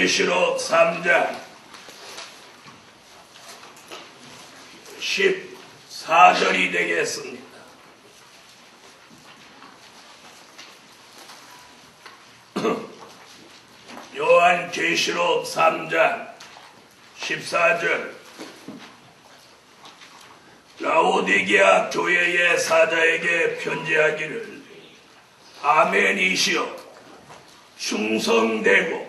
계시록 3장 14절이 되겠습니다. 요한 계시록 3장 14절 라오디게아 교회의 사자에게 편지하기를 아멘이시여 충성되고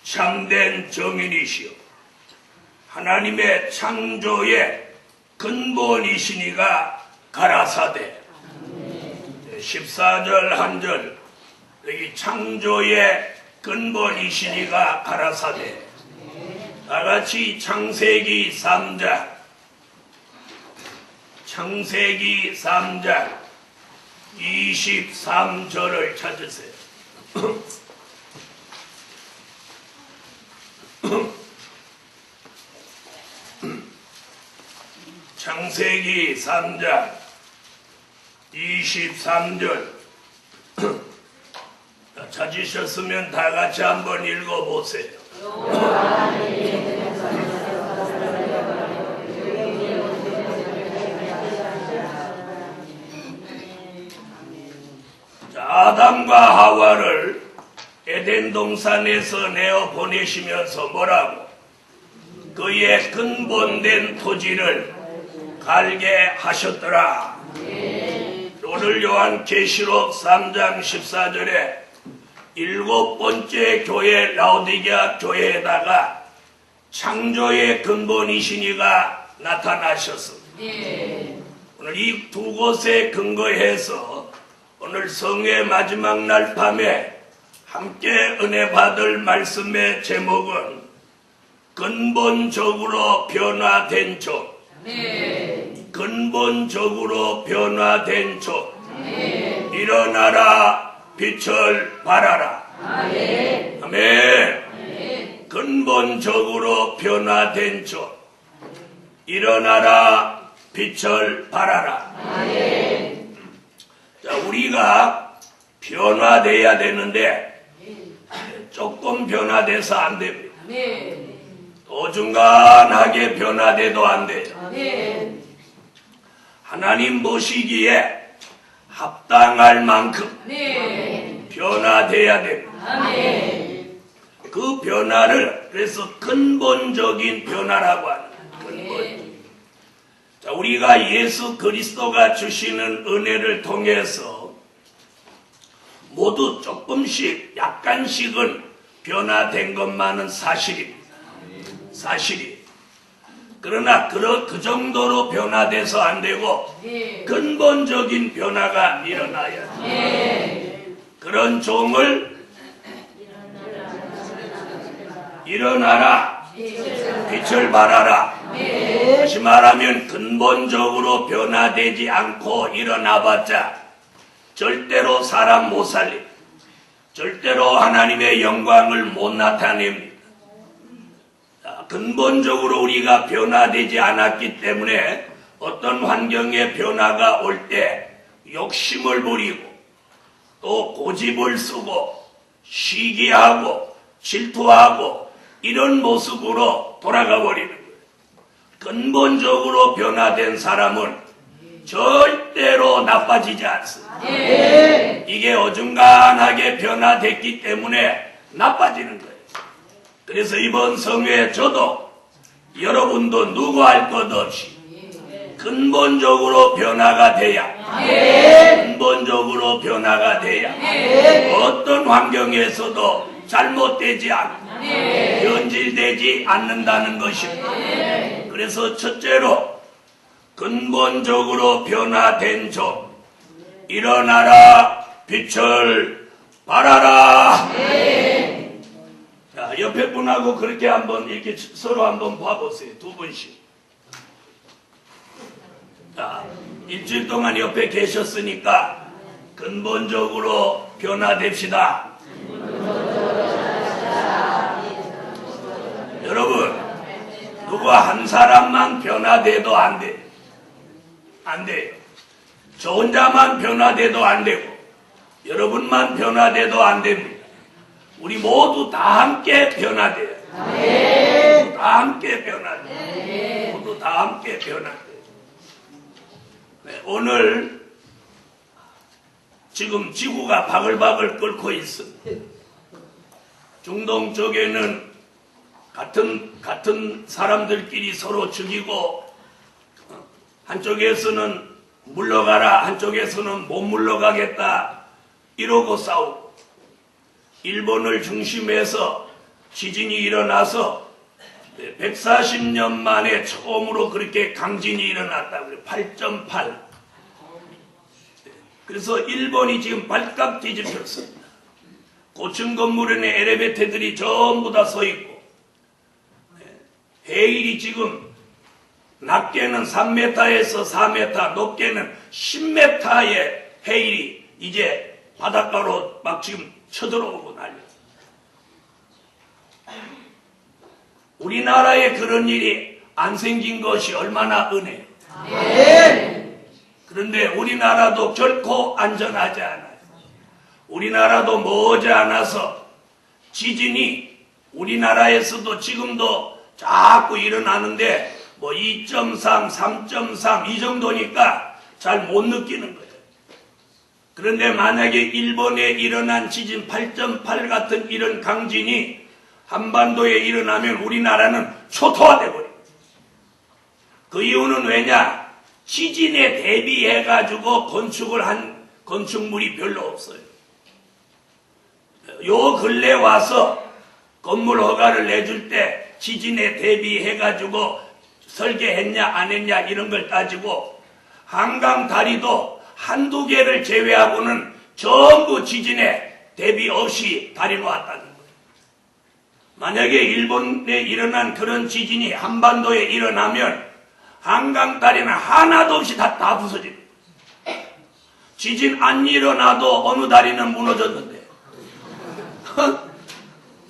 참된 정인이시여 하나님의 창조의 근본이시니가 가라사대. 14절 한절 여기 창조의 근본이시니가 가라사대. 다같이 창세기 3장 23절을 찾으세요. 창세기 3장 23절 찾으셨으면 다 같이 한번 읽어보세요. 자, 아담과 하와를 에덴 동산에서 내어 보내시면서 뭐라고? 그의 근본된 토지를 갈게 하셨더라. 오늘 요한 계시록 3장 14절에 7번째 교회 라오디게아 교회에다가 창조의 근본이시니가 나타나셨습니다. 오늘 이 두 곳에 근거해서 오늘 성회 마지막 날 밤에 함께 은혜 받을 말씀의 제목은 근본적으로 변화된 종. 근본적으로 변화된 종. 일어나라 빛을 발하라. 아멘. 근본적으로 변화된 종. 일어나라 빛을 발하라. 자, 우리가 변화돼야 되는데 조금 변화돼서 안 됩니다. 어중간하게 변화돼도 안 돼요. 하나님 보시기에 합당할 만큼 변화돼야 됩니다. 그 변화를 그래서 근본적인 변화라고 하는 근본. 자, 우리가 예수 그리스도가 주시는 은혜를 통해서 모두 조금씩 약간씩은 변화된 것만은 사실입니다. 사실이. 그러나 그 정도로 변화돼서 안 되고 근본적인 변화가 일어나야 돼요. 그런 종을 일어나라 빛을 발하라. 다시 말하면 근본적으로 변화되지 않고 일어나봤자 절대로 사람 못 살립니다. 절대로 하나님의 영광을 못 나타냅니다. 근본적으로 우리가 변화되지 않았기 때문에 어떤 환경의 변화가 올 때 욕심을 부리고 또 고집을 쓰고 시기하고 질투하고 이런 모습으로 돌아가 버리는 거예요. 근본적으로 변화된 사람은 절대로 나빠지지 않습니다. 이게 어중간하게 변화됐기 때문에 나빠지는 거예요. 그래서 이번 성회에 저도 여러분도 누구 할 것 없이 근본적으로 변화가 돼야 근본적으로 변화가 돼야 어떤 환경에서도 잘못되지 않고 변질되지 않는다는 것입니다. 그래서 첫째로 근본적으로 변화된 종 일어나라 빛을 발하라. 자, 옆에 분하고 그렇게 한번 이렇게 서로 한번 봐보세요. 두 분씩. 자, 일주일 동안 옆에 계셨으니까 근본적으로 변화됩시다. 여러분, 누구 한 사람만 변화돼도 안 돼요. 안 돼요. 저 혼자만 변화돼도 안 되고 여러분만 변화돼도 안 됩니다. 우리 모두 다 함께 변화돼요. 다 함께 변화돼요. 모두 다 함께 변화돼요. 네, 오늘 지금 지구가 바글바글 끓고 있습니다. 중동 쪽에는 같은 사람들끼리 서로 죽이고 한쪽에서는 물러가라 한쪽에서는 못 물러가겠다 이러고 싸우고 일본을 중심해서 지진이 일어나서 140년 만에 처음으로 그렇게 강진이 일어났다고요. 8.8. 그래서 일본이 지금 발칵 뒤집혔습니다. 고층 건물에 엘리베이터들이 전부 다 서 있고 해일이 지금 낮게는 3m에서 4m, 높게는 10m의 해일이 이제 바닷가로 막 지금 쳐들어오고 난리. 우리나라에 그런 일이 안 생긴 것이 얼마나 은혜예요. 그런데 우리나라도 결코 안전하지 않아요. 우리나라도 머지않아서 지진이 우리나라에서도 지금도 자꾸 일어나는데 뭐 2.3, 3.3 이 정도니까 잘 못 느끼는 거예요. 그런데 만약에 일본에 일어난 지진 8.8 같은 이런 강진이 한반도에 일어나면 우리나라는 초토화돼 버려요. 그 이유는 왜냐? 지진에 대비해가지고 건축을 한 건축물이 별로 없어요. 요 근래 와서 건물 허가를 내줄 때 지진에 대비해가지고 설계했냐 안 했냐 이런 걸 따지고 한강 다리도 한두 개를 제외하고는 전부 지진에 대비 없이 다리 놓았다는 거예요. 만약에 일본에 일어난 그런 지진이 한반도에 일어나면 한강 다리는 하나도 없이 다 부서집니다. 지진 안 일어나도 어느 다리는 무너졌는데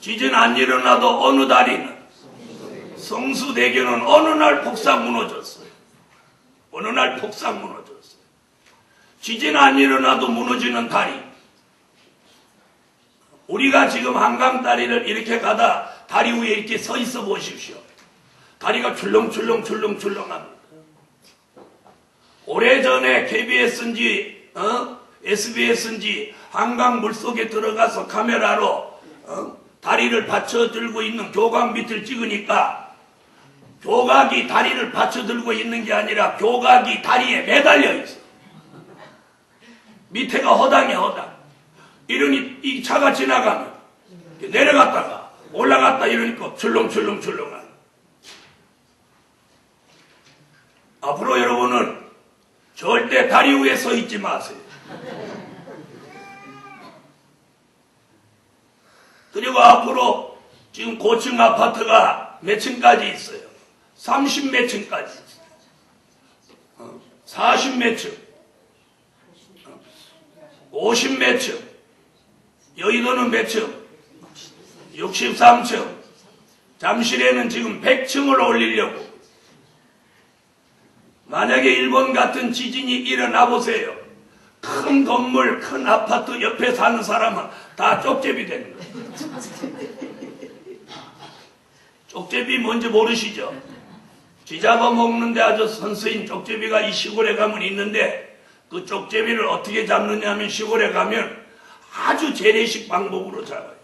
지진 안 일어나도 어느 다리는 성수대교는 어느 날 폭삭 무너졌어요. 어느 날 폭삭 무너졌어요. 지진 안 일어나도 무너지는 다리. 우리가 지금 한강 다리를 이렇게 가다 다리 위에 이렇게 서 있어 보십시오. 다리가 출렁출렁합니다. 오래전에 KBS인지 SBS인지 한강 물속에 들어가서 카메라로 다리를 받쳐 들고 있는 교각 밑을 찍으니까 교각이 다리를 받쳐 들고 있는 게 아니라 교각이 다리에 매달려 있어. 밑에가 허당이야, 허당. 이러니 이 차가 지나가면 내려갔다가 올라갔다 이러니까 출렁출렁한. 앞으로 여러분은 절대 다리 위에 서 있지 마세요. 그리고 앞으로 지금 고층 아파트가 몇 층까지 있어요? 30몇 층까지 있어요. 40몇 층, 50몇 층, 여의도는 몇 층? 63층. 잠실에는 지금 100층을 올리려고. 만약에 일본 같은 지진이 일어나 보세요. 큰 건물, 큰 아파트 옆에 사는 사람은 다 쪽제비 되는 거예요. 쪽제비 뭔지 모르시죠? 쥐잡아 먹는데 아주 선수인 쪽제비가 이 시골에 가면 있는데 그 쪽제비를 어떻게 잡느냐 하면 시골에 가면 아주 재래식 방법으로 잡아요.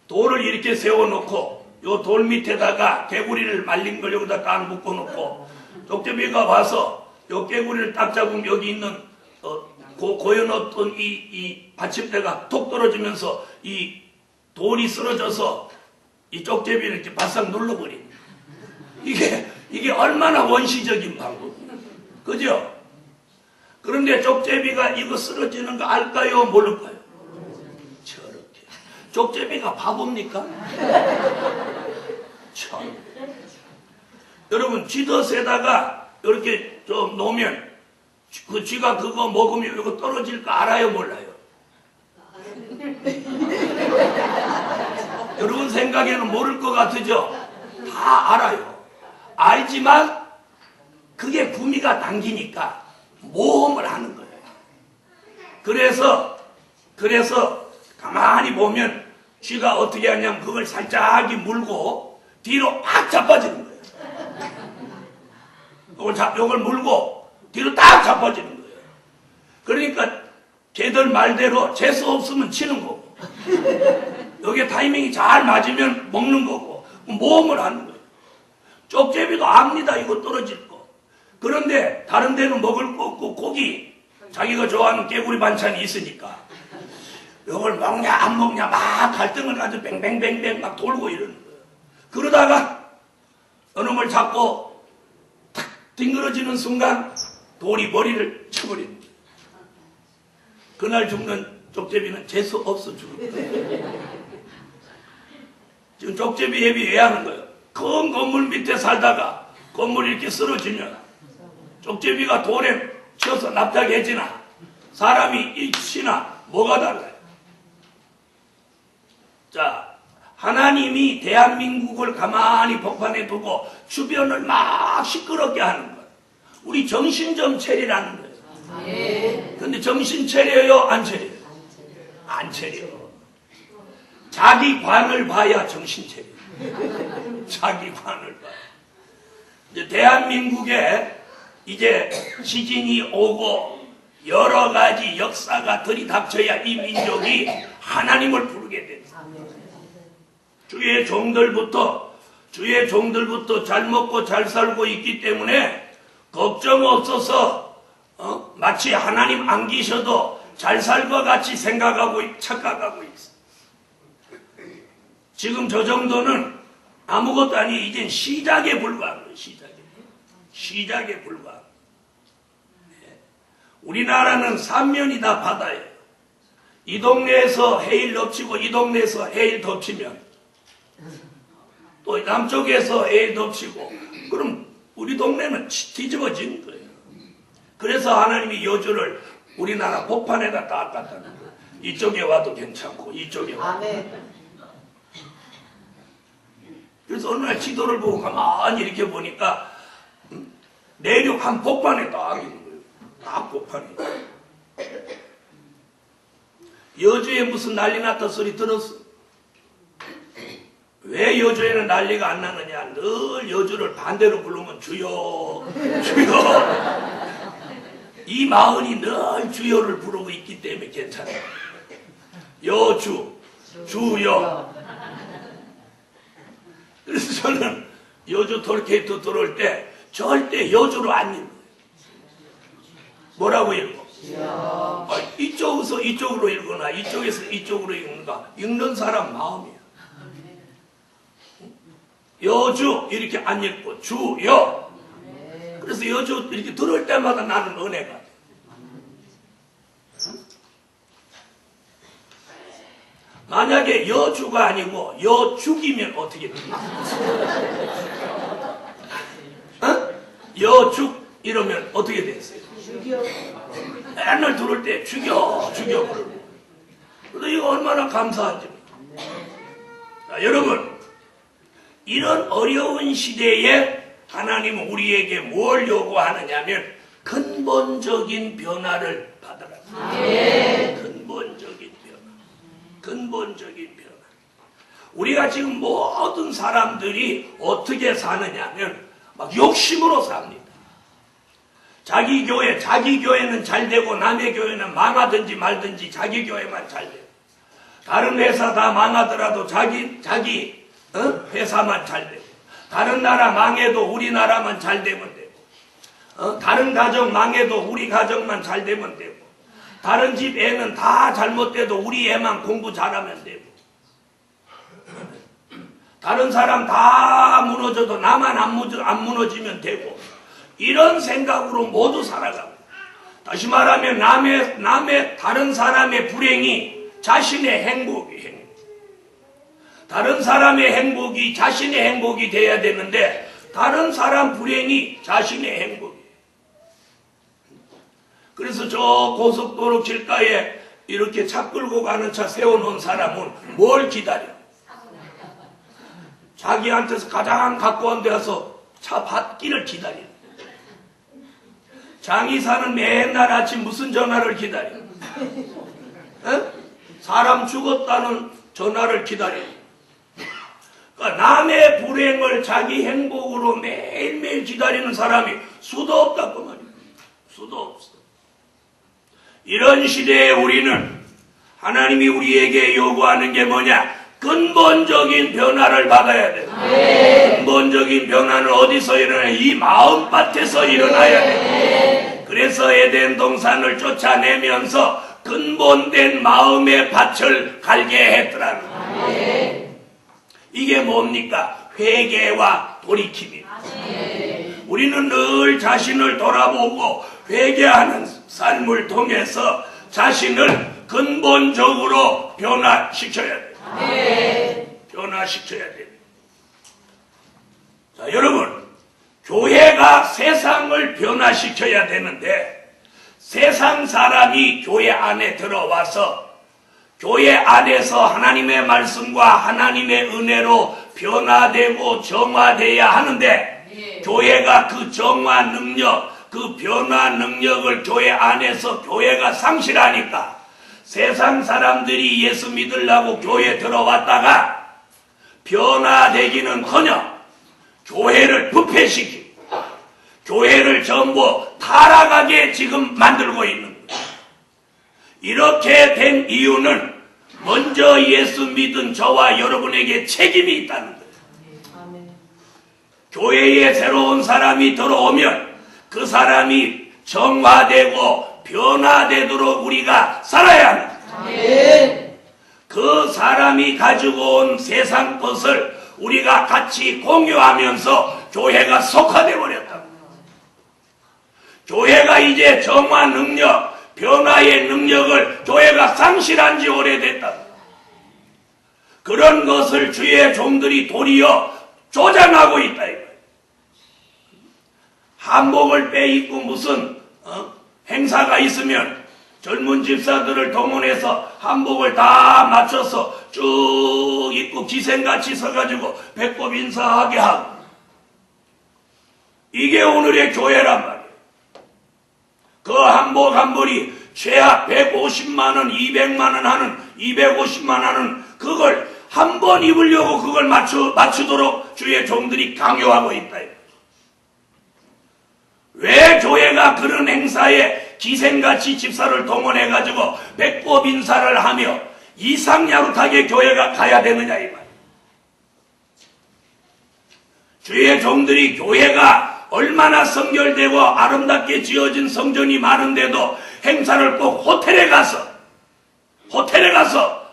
돌을 이렇게 세워놓고 요 돌 밑에다가 개구리를 말린 걸 여기다 딱 묶어놓고 쪽제비가 와서 요 개구리를 딱 잡으면 여기 있는 고여놓던 이 받침대가 톡 떨어지면서 이 돌이 쓰러져서 이 쪽제비를 이렇게 바싹 눌러버린. 이게 얼마나 원시적인 방법이에요. 그죠? 그런데 쪽제비가 이거 쓰러지는 거 알까요? 모를까요? 저렇게. 쪽제비가 바보입니까? 참. 여러분, 쥐덫에다가 이렇게 좀 놓으면 그 쥐가 그거 먹으면 이거 떨어질 거 알아요? 몰라요? 여러분 생각에는 모를 것 같으죠? 다 알아요. 알지만 그게 구미가 당기니까 모험을 하는 거예요. 그래서 가만히 보면 쥐가 어떻게 하냐면 그걸 살짝이 물고 뒤로 팍 자빠지는 거예요. 요걸 물고 뒤로 딱 자빠지는 거예요. 그러니까 걔들 말대로 재수 없으면 치는 거고 여기에 타이밍이 잘 맞으면 먹는 거고 모험을 하는 거예요. 쪽제비도 압니다. 이거 떨어질 거. 그런데 다른 데는 먹을 거 없고 고기 자기가 좋아하는 개구리 반찬이 있으니까 이걸 먹냐 안 먹냐 막 갈등을 가지고 뱅뱅뱅뱅 막 돌고 이러는 거예요. 그러다가 어느 걸 잡고 탁 뒹그러지는 순간 돌이 머리를 쳐버립니다. 그날 죽는 쪽제비는 재수 없어 죽을 거예요. 지금 쪽제비 예비 왜 하는 거예요? 큰 건물 밑에 살다가 건물이 이렇게 쓰러지면 쪽제비가 돌에 치여서 납작해지나 사람이 일치나 뭐가 달라요? 자, 하나님이 대한민국을 가만히 복판에 두고 주변을 막 시끄럽게 하는 거예요. 우리 정신 좀 차리라는 거예요. 근데 정신 차려요? 안 차려요? 안 차려. 자기 관을 봐야 정신 차려요. 자기 관을 봐. 이제 대한민국에 이제 지진이 오고 여러 가지 역사가 들이닥쳐야 이 민족이 하나님을 부르게 됩니다. 주의 종들부터 잘 먹고 잘 살고 있기 때문에 걱정 없어서 마치 하나님 안 계셔도 잘 살 것 같이 생각하고 착각하고 있어. 지금 저 정도는 아무것도 아니 이젠 시작에 불과한 거예요. 시작에 불과한 거예요. 우리나라는 삼면이 다 바다예요. 이 동네에서 해일 덮치고 이 동네에서 해일 덮치면 또 남쪽에서 해일 덮치고 그럼 우리 동네는 뒤집어진 거예요. 그래서 하나님이 여주를 우리나라 복판에다 딱 갖다 놓은 거예요. 이쪽에 와도 괜찮고 이쪽에 와도. 그래서 어느 날 지도를 보고 가만히 이렇게 보니까 내륙 한 복판에 딱 있는 거예요. 딱 복판에. 여주에 무슨 난리 났다 소리 들었어? 왜 여주에는 난리가 안 나느냐? 늘 여주를 반대로 부르면 주여, 주여. 이 마을이 늘 주여를 부르고 있기 때문에 괜찮아요. 여주, 주여. 그래서 저는 여주 톨게이트 들어올 때 절대 여주로 안 읽어요. 뭐라고 읽어? 이쪽에서 이쪽으로 읽거나 이쪽에서 이쪽으로 읽는가? 읽는 사람 마음이야. 여주 이렇게 안 읽고 주여. 그래서 여주 이렇게 들어올 때마다 나는 은혜가 돼. 만약에 여주가 아니고 여죽이면 어떻게 돼? 여죽 이러면 어떻게 됐어요? 맨날 들어올 때 죽여 그러고. 그래서 이거 얼마나 감사한지. 자, 여러분, 이런 어려운 시대에 하나님은 우리에게 뭘 요구하느냐면 근본적인 변화를 받아라. 근본적인 변화. 우리가 지금 모든 사람들이 어떻게 사느냐면 막 욕심으로 삽니다. 자기 교회는 잘 되고 남의 교회는 망하든지 말든지 자기 교회만 잘 되고, 다른 회사 다 망하더라도 자기 회사만 잘 되고, 다른 나라 망해도 우리나라만 잘 되면 되고, 다른 가정 망해도 우리 가정만 잘 되면 되고, 다른 집 애는 다 잘못돼도 우리 애만 공부 잘하면 되고, 다른 사람 다 무너져도 나만 안 무너지면 되고, 이런 생각으로 모두 살아가고, 다시 말하면 남의 다른 사람의 불행이 자신의 행복이 다른 사람의 행복이 자신의 행복이 돼야 되는데 다른 사람 불행이 자신의 행복이에요. 그래서 저 고속도로 길가에 이렇게 차 끌고 가는 차 세워놓은 사람은 뭘 기다려? 자기한테서 가장 가까운 데 가서 차 받기를 기다려. 장의사는 맨날 아침 무슨 전화를 기다려? 사람 죽었다는 전화를 기다려. 그러니까 남의 불행을 자기 행복으로 매일매일 기다리는 사람이 수도 없다고 말이야. 수도 없어. 이런 시대에 우리는 하나님이 우리에게 요구하는 게 뭐냐? 근본적인 변화를 받아야 돼. 근본적인 변화는 어디서 일어나냐? 이 마음밭에서 일어나야 돼. 그래서 에덴 동산을 쫓아내면서 근본된 마음의 밭을 갈게 했더라는 거예요. 이게 뭡니까? 회개와 돌이킴입니다. 우리는 늘 자신을 돌아보고 회개하는 삶을 통해서 자신을 근본적으로 변화시켜야 돼요. 변화시켜야 돼요. 자, 여러분, 교회가 세상을 변화시켜야 되는데 세상 사람이 교회 안에 들어와서 교회 안에서 하나님의 말씀과 하나님의 은혜로 변화되고 정화되어야 하는데 교회가 그 정화 능력, 그 변화 능력을 교회 안에서 교회가 상실하니까 세상 사람들이 예수 믿으려고 교회 들어왔다가 변화되기는커녕 교회를 부패시키고 교회를 전부 타락하게 지금 만들고 있는 거예요. 이렇게 된 이유는 먼저 예수 믿은 저와 여러분에게 책임이 있다는 거예요. 교회에 새로운 사람이 들어오면 그 사람이 정화되고 변화되도록 우리가 살아야 합니다. 그 사람이 가지고 온 세상 것을 우리가 같이 공유하면서 교회가 속화되어 버렸다. 교회가 이제 정화 능력, 변화의 능력을 교회가 상실한 지 오래됐다. 그런 것을 주의 종들이 도리어 조장하고 있다. 한복을 빼입고 무슨 행사가 있으면 젊은 집사들을 동원해서 한복을 다 맞춰서 쭉 입고 기생같이 서가지고 배꼽 인사하게 하고, 이게 오늘의 교회란 말이에요. 그 한복 한 벌이 최하 150만원, 200만원 하는, 250만원 하는 그걸 한 번 입으려고 그걸 맞추도록 주의 종들이 강요하고 있다. 왜 교회가 그런 행사에 기생같이 집사를 동원해가지고 배꼽 인사를 하며 이상야릇하게 교회가 가야 되느냐 이 말이에요. 주의 종들이 교회가 얼마나 성결되고 아름답게 지어진 성전이 많은데도 행사를 꼭 호텔에 가서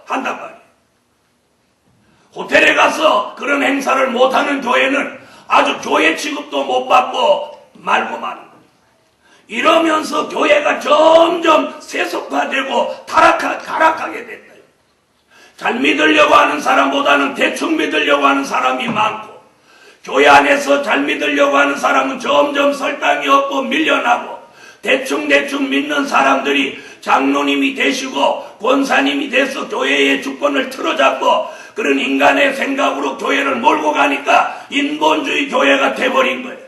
한단 말이에요. 호텔에 가서 그런 행사를 못하는 교회는 아주 교회 취급도 못 받고 말고 마는 거예요. 이러면서 교회가 점점 세속화되고 타락하게 됐다. 잘 믿으려고 하는 사람보다는 대충 믿으려고 하는 사람이 많고, 교회 안에서 잘 믿으려고 하는 사람은 점점 설당이 없고 밀려나고, 대충 믿는 사람들이 장로님이 되시고 권사님이 돼서 교회의 주권을 틀어잡고 그런 인간의 생각으로 교회를 몰고 가니까 인본주의 교회가 돼버린 거예요.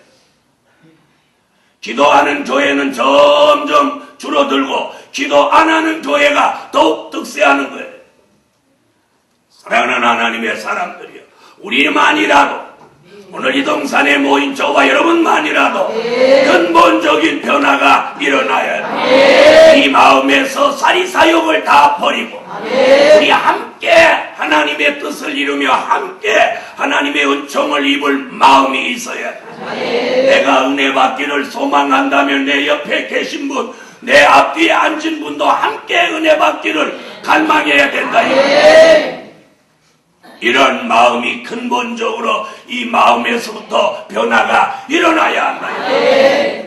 기도하는 교회는 점점 줄어들고 기도 안 하는 교회가 더욱 득세하는 거예요. 사랑하는 하나님의 사람들이요, 우리만이라도 오늘 이 동산에 모인 저와 여러분만이라도 근본적인 변화가 일어나야 돼. 이 마음에서 사리사욕을 다 버리고 우리 함께 하나님의 뜻을 이루며 함께 하나님의 은총을 입을 마음이 있어야 돼. 내가 은혜 받기를 소망한다면 내 옆에 계신 분, 내 앞뒤에 앉은 분도 함께 은혜 받기를 갈망해야 된다. 이런 마음이 근본적으로 이 마음에서부터 변화가 일어나야 한다.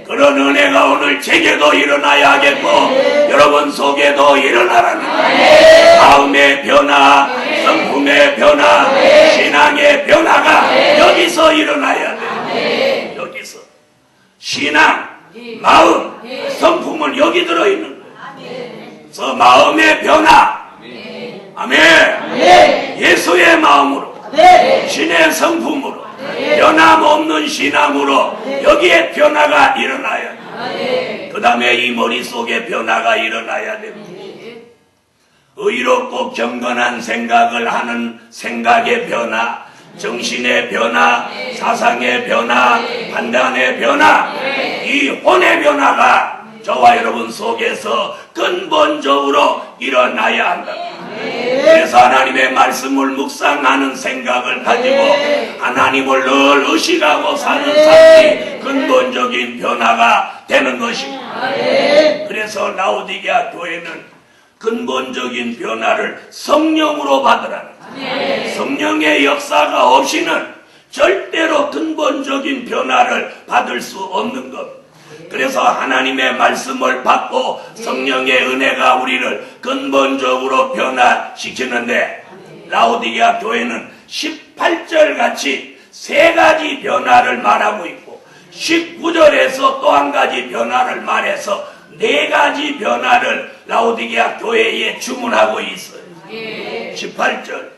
그런 은혜가 오늘 제게도 일어나야 하겠고 여러분 속에도 일어나라는 거예요. 마음의 변화, 성품의 변화, 신앙의 변화가 여기서 일어나야 돼요. 여기서 신앙, 마음, 성품은 여기 들어있는 거예요. 그래서 마음의 변화, 아멘. 예수의 마음으로, 신의 성품으로, 변함없는 신앙으로 여기에 변화가 일어나야 돼. 그 다음에 이 머릿속에 변화가 일어나야 됩니다. 의롭고 경건한 생각을 하는 생각의 변화, 정신의 변화, 사상의 변화, 판단의 변화, 이 혼의 변화가 저와 여러분 속에서 근본적으로 일어나야 한다. 그래서 하나님의 말씀을 묵상하는 생각을 가지고 하나님을 늘 의식하고 사는 삶이 근본적인 변화가 되는 것입니다. 그래서 라오디게아 교회는 근본적인 변화를 성령으로 받으라는 거예요. 성령의 역사가 없이는 절대로 근본적인 변화를 받을 수 없는 겁니다. 그래서 하나님의 말씀을 받고 성령의 은혜가 우리를 근본적으로 변화시키는데, 라오디게아 교회는 18절 같이 세 가지 변화를 말하고 있고 19절에서 또 한 가지 변화를 말해서 네 가지 변화를 라오디게아 교회에 주문하고 있어요. 18절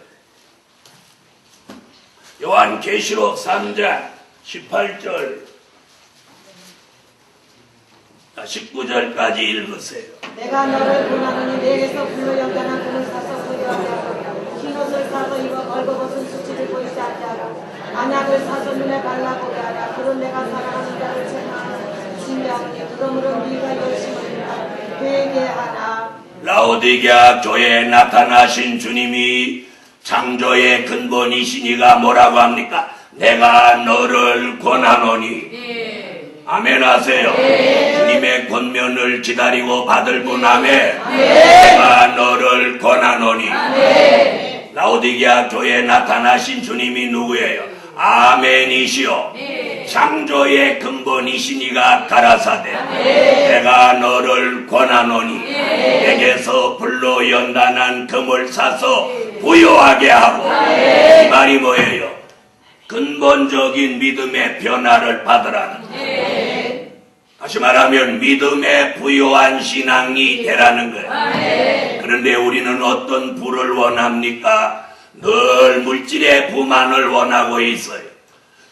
요한계시록 3장 18절 19절까지 읽으세요. 내가 너를 원하노니 내게서 불로 연단한 금을 사서 소유하게 하고 흰옷을 사서 입어 벌거벗은 수치를 보이지 않게 하고 안약을 사서 눈에 발라보게 하라. 그런 내가 사랑하는 자를 증명하니 그러므로 네가 열심히 회개하라. 라오디게아 교회에 나타나신 주님이 창조의 근본이시니가 뭐라고 합니까? 내가 너를 권하노니. 아멘 하세요. 주님의 권면을 기다리고 받을 분 아멘. 내가 너를 권하노니. 라오디게아 교회에 나타나신 주님이 누구예요? 아멘이시오. 창조의 근본이시니가 가라사대 내가 너를 권하노니 내게서 불로 연단한 금을 사서 부요하게 하고. 이 말이 뭐예요? 근본적인 믿음의 변화를 받으라는. 다시 말하면 믿음의 부요한 신앙이 되라는 거예요. 그런데 우리는 어떤 부를 원합니까? 늘 물질의 부만을 원하고 있어요.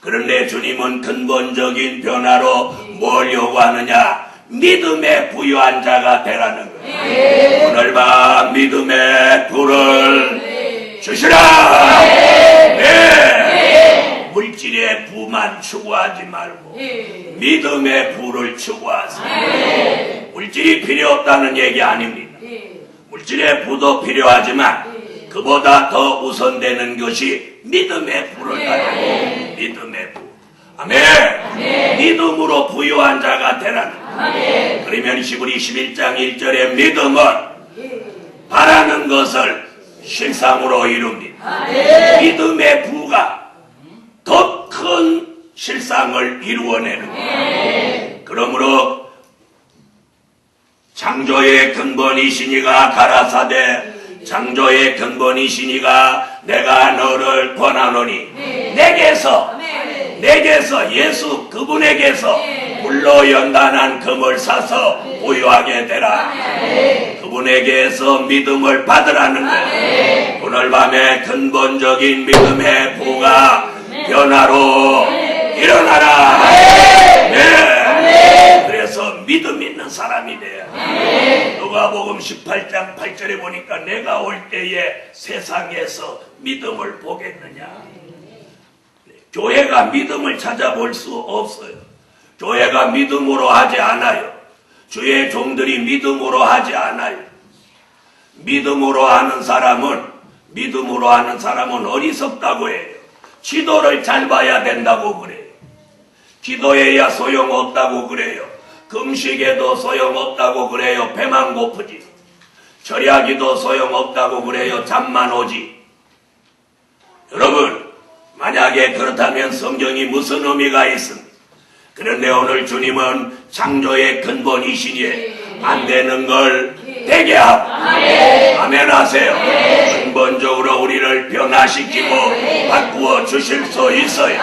그런데 주님은 근본적인 변화로 뭘 요구하느냐? 믿음의 부요한 자가 되라는 거예요. 오늘 밤 믿음의 부를 주시라. 네. 물질의 부만 추구하지 말고 믿음의 부를 추구하세요. 물질이 필요 없다는 얘기 아닙니다. 물질의 부도 필요하지만 그보다 더 우선되는 것이 믿음의 부를 가지고 믿음의 부. 아멘. 믿음으로 부유한 자가 되라는. 그러면 히브리 11장 1절에 믿음은 바라는 것을 실상으로 이룹니다. 믿음의 부가 더 큰 실상을 이루어내는 거예요. 그러므로 창조의 근본이시니가 가라사대 창조의 근본이시니가 내가 너를 권하노니 내게서 예수 그분에게서 불로 연단한 금을 사서 부유하게 되라. 그분에게서 믿음을 받으라는 거예요. 오늘 밤에 근본적인 믿음의 부가 변화로 일어나라. 네. 그래서 믿음 있는 사람이 돼야. 누가복음 18장 8절에 보니까 내가 올 때에 세상에서 믿음을 보겠느냐. 교회가 믿음을 찾아볼 수 없어요. 교회가 믿음으로 하지 않아요. 주의 종들이 믿음으로 하지 않아요. 믿음으로 하는 사람은 어리석다고 해요. 지도를 잘 봐야 된다고 그래요. 기도해야 소용없다고 그래요. 금식에도 소용없다고 그래요. 배만 고프지. 절야기도 소용없다고 그래요. 잠만 오지. 여러분, 만약에 그렇다면 성경이 무슨 의미가 있습니까? 그런데 오늘 주님은 창조의 근본이시니 안 되는 걸 되게 하고 아멘 하세요. 근본적으로 우리를 변화시키고 바꾸어 주실 수 있어요.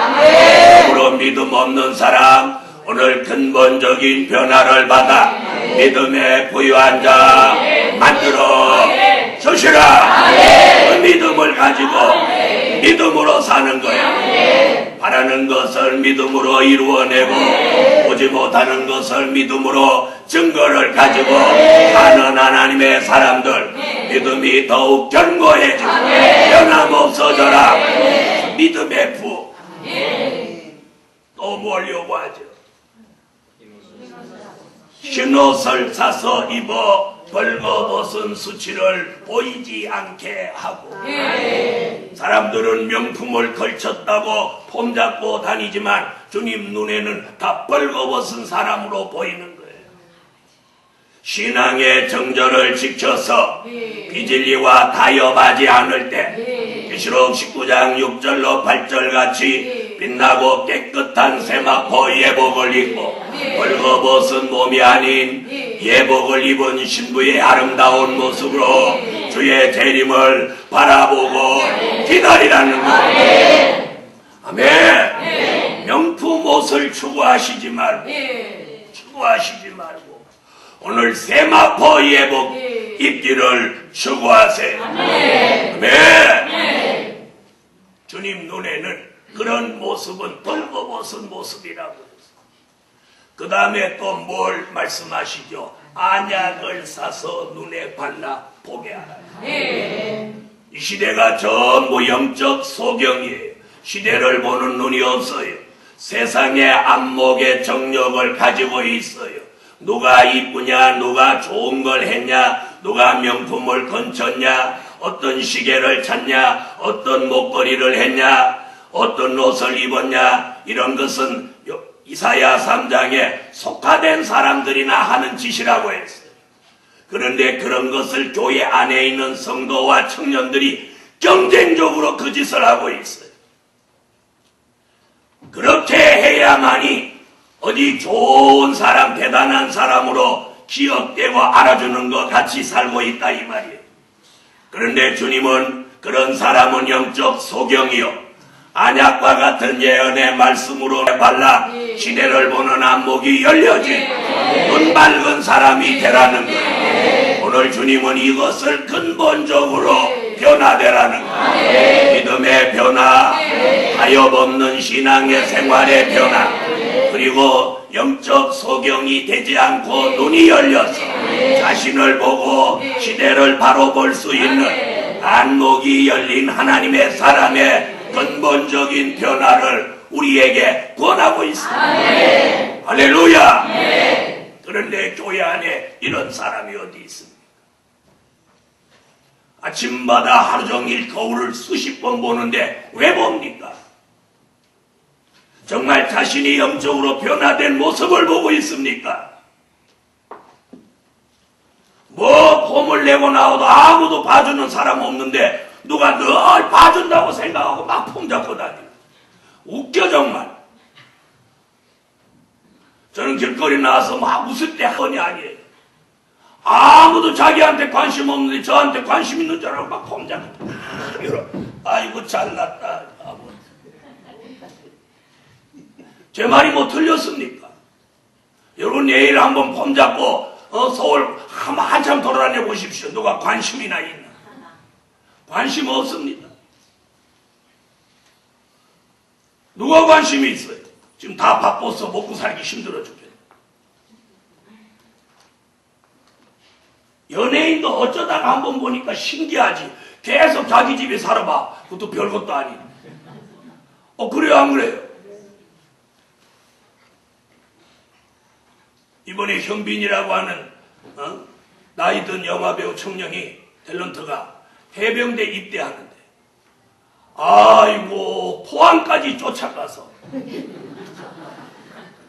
그러므로 믿음 없는 사람 오늘 근본적인 변화를 받아 믿음의 부유한 자 만들어 주시라. 그 믿음을 가지고 믿음으로 사는 거야. 바라는 것을 믿음으로 이루어내고 보지 못하는 것을 믿음으로 증거를 가지고 사는 하나님의 사람들 믿음이 더욱 견고해지고 변함없어져라. 믿음의 부. 또 뭘 요구하죠? 흰옷을 사서 입어 벌거벗은 수치를 보이지 않게 하고. 사람들은 명품을 걸쳤다고 폼잡고 다니지만 주님 눈에는 다 벌거벗은 사람으로 보이는 거예요. 신앙의 정절을 지켜서 비진리와 타협하지 않을 때 계시록 19장 6절로 8절 같이 빛나고 깨끗한 세마포 예복을 입고 벌거벗은 몸이 아닌 예복을 입은 신부의 아름다운 모습으로 주의 재림을 바라보고 기다리라는 거예요. 아멘. 명품 옷을 추구하시지 말고 오늘 세마포 예복 입기를 추구하세요. 아멘. 주님 눈에는 그런 모습은 벌거벗은 모습이라고 했어요. 그 다음에 또 뭘 말씀하시죠? 안약을 사서 눈에 발라 보게 하라. 이 시대가 전부 영적 소경이에요. 시대를 보는 눈이 없어요. 세상의 안목의 정력을 가지고 있어요. 누가 이쁘냐, 누가 좋은 걸 했냐, 누가 명품을 건쳤냐, 어떤 시계를 찾냐, 어떤 목걸이를 했냐, 어떤 옷을 입었냐, 이런 것은 이사야 3장에 속화된 사람들이나 하는 짓이라고 했어요. 그런데 그런 것을 교회 안에 있는 성도와 청년들이 경쟁적으로 그 짓을 하고 있어요. 그렇게 해야만이 어디 좋은 사람, 대단한 사람으로 기억되고 알아주는 것 같이 살고 있다 이 말이에요. 그런데 주님은 그런 사람은 영적 소경이요 안약과 같은 예언의 말씀으로 발라 시대를 보는 안목이 열려진 눈 밝은 사람이 되라는 거예요. 오늘 주님은 이것을 근본적으로 변화되라는 거예요. 믿음의 변화, 타협 없는 신앙의 생활의 변화, 그리고 영적 소경이 되지 않고 눈이 열려서 자신을 보고 시대를 바로 볼 수 있는 안목이 열린 하나님의 사람의 근본적인 변화를 우리에게 권하고 있습니다. 할렐루야. 그런데 교회 안에 이런 사람이 어디 있습니까? 아침마다 하루 종일 거울을 수십 번 보는데 왜 봅니까? 정말 자신이 영적으로 변화된 모습을 보고 있습니까? 뭐 폼을 내고 나와도 아무도 봐주는 사람 없는데 누가 늘 봐준다고 생각하고 막 폼 잡고 다니고 웃겨 정말. 저는 길거리 나와서 막 웃을 때 헌이 아니에요. 아무도 자기한테 관심 없는데 저한테 관심 있는 줄 알고 막 폼 잡고 아이고 잘났다. 제 말이 뭐 틀렸습니까? 여러분 내일 한번 폼 잡고 서울 한참 돌아다녀 보십시오. 누가 관심이나 있나? 관심 없습니다. 누가 관심이 있어요? 지금 다 바빠서 먹고 살기 힘들어 죽겠네. 연예인도 어쩌다가 한번 보니까 신기하지. 계속 자기 집에 살아봐. 그것도 별것도 아닌데. 그래요 안 그래요? 이번에 현빈이라고 하는 나이 든 영화배우 청년이 탤런트가 해병대 입대하는데 아이고 포항까지 쫓아가서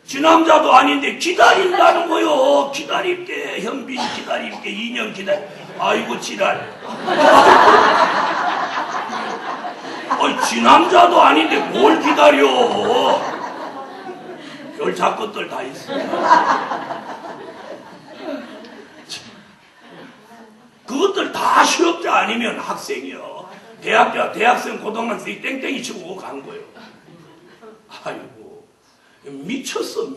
지 남자도 아닌데 기다린다는 거요. 기다릴게 현빈 기다릴게 2년 기다려. 아이고 지랄. 지 남자도 아닌데 뭘 기다려. 별 작것들 다 있어. 그것들 다 실업자 아니면 학생이요. 대학생, 고등학생이 땡땡이 치고 간 거예요. 아이고, 미쳤어.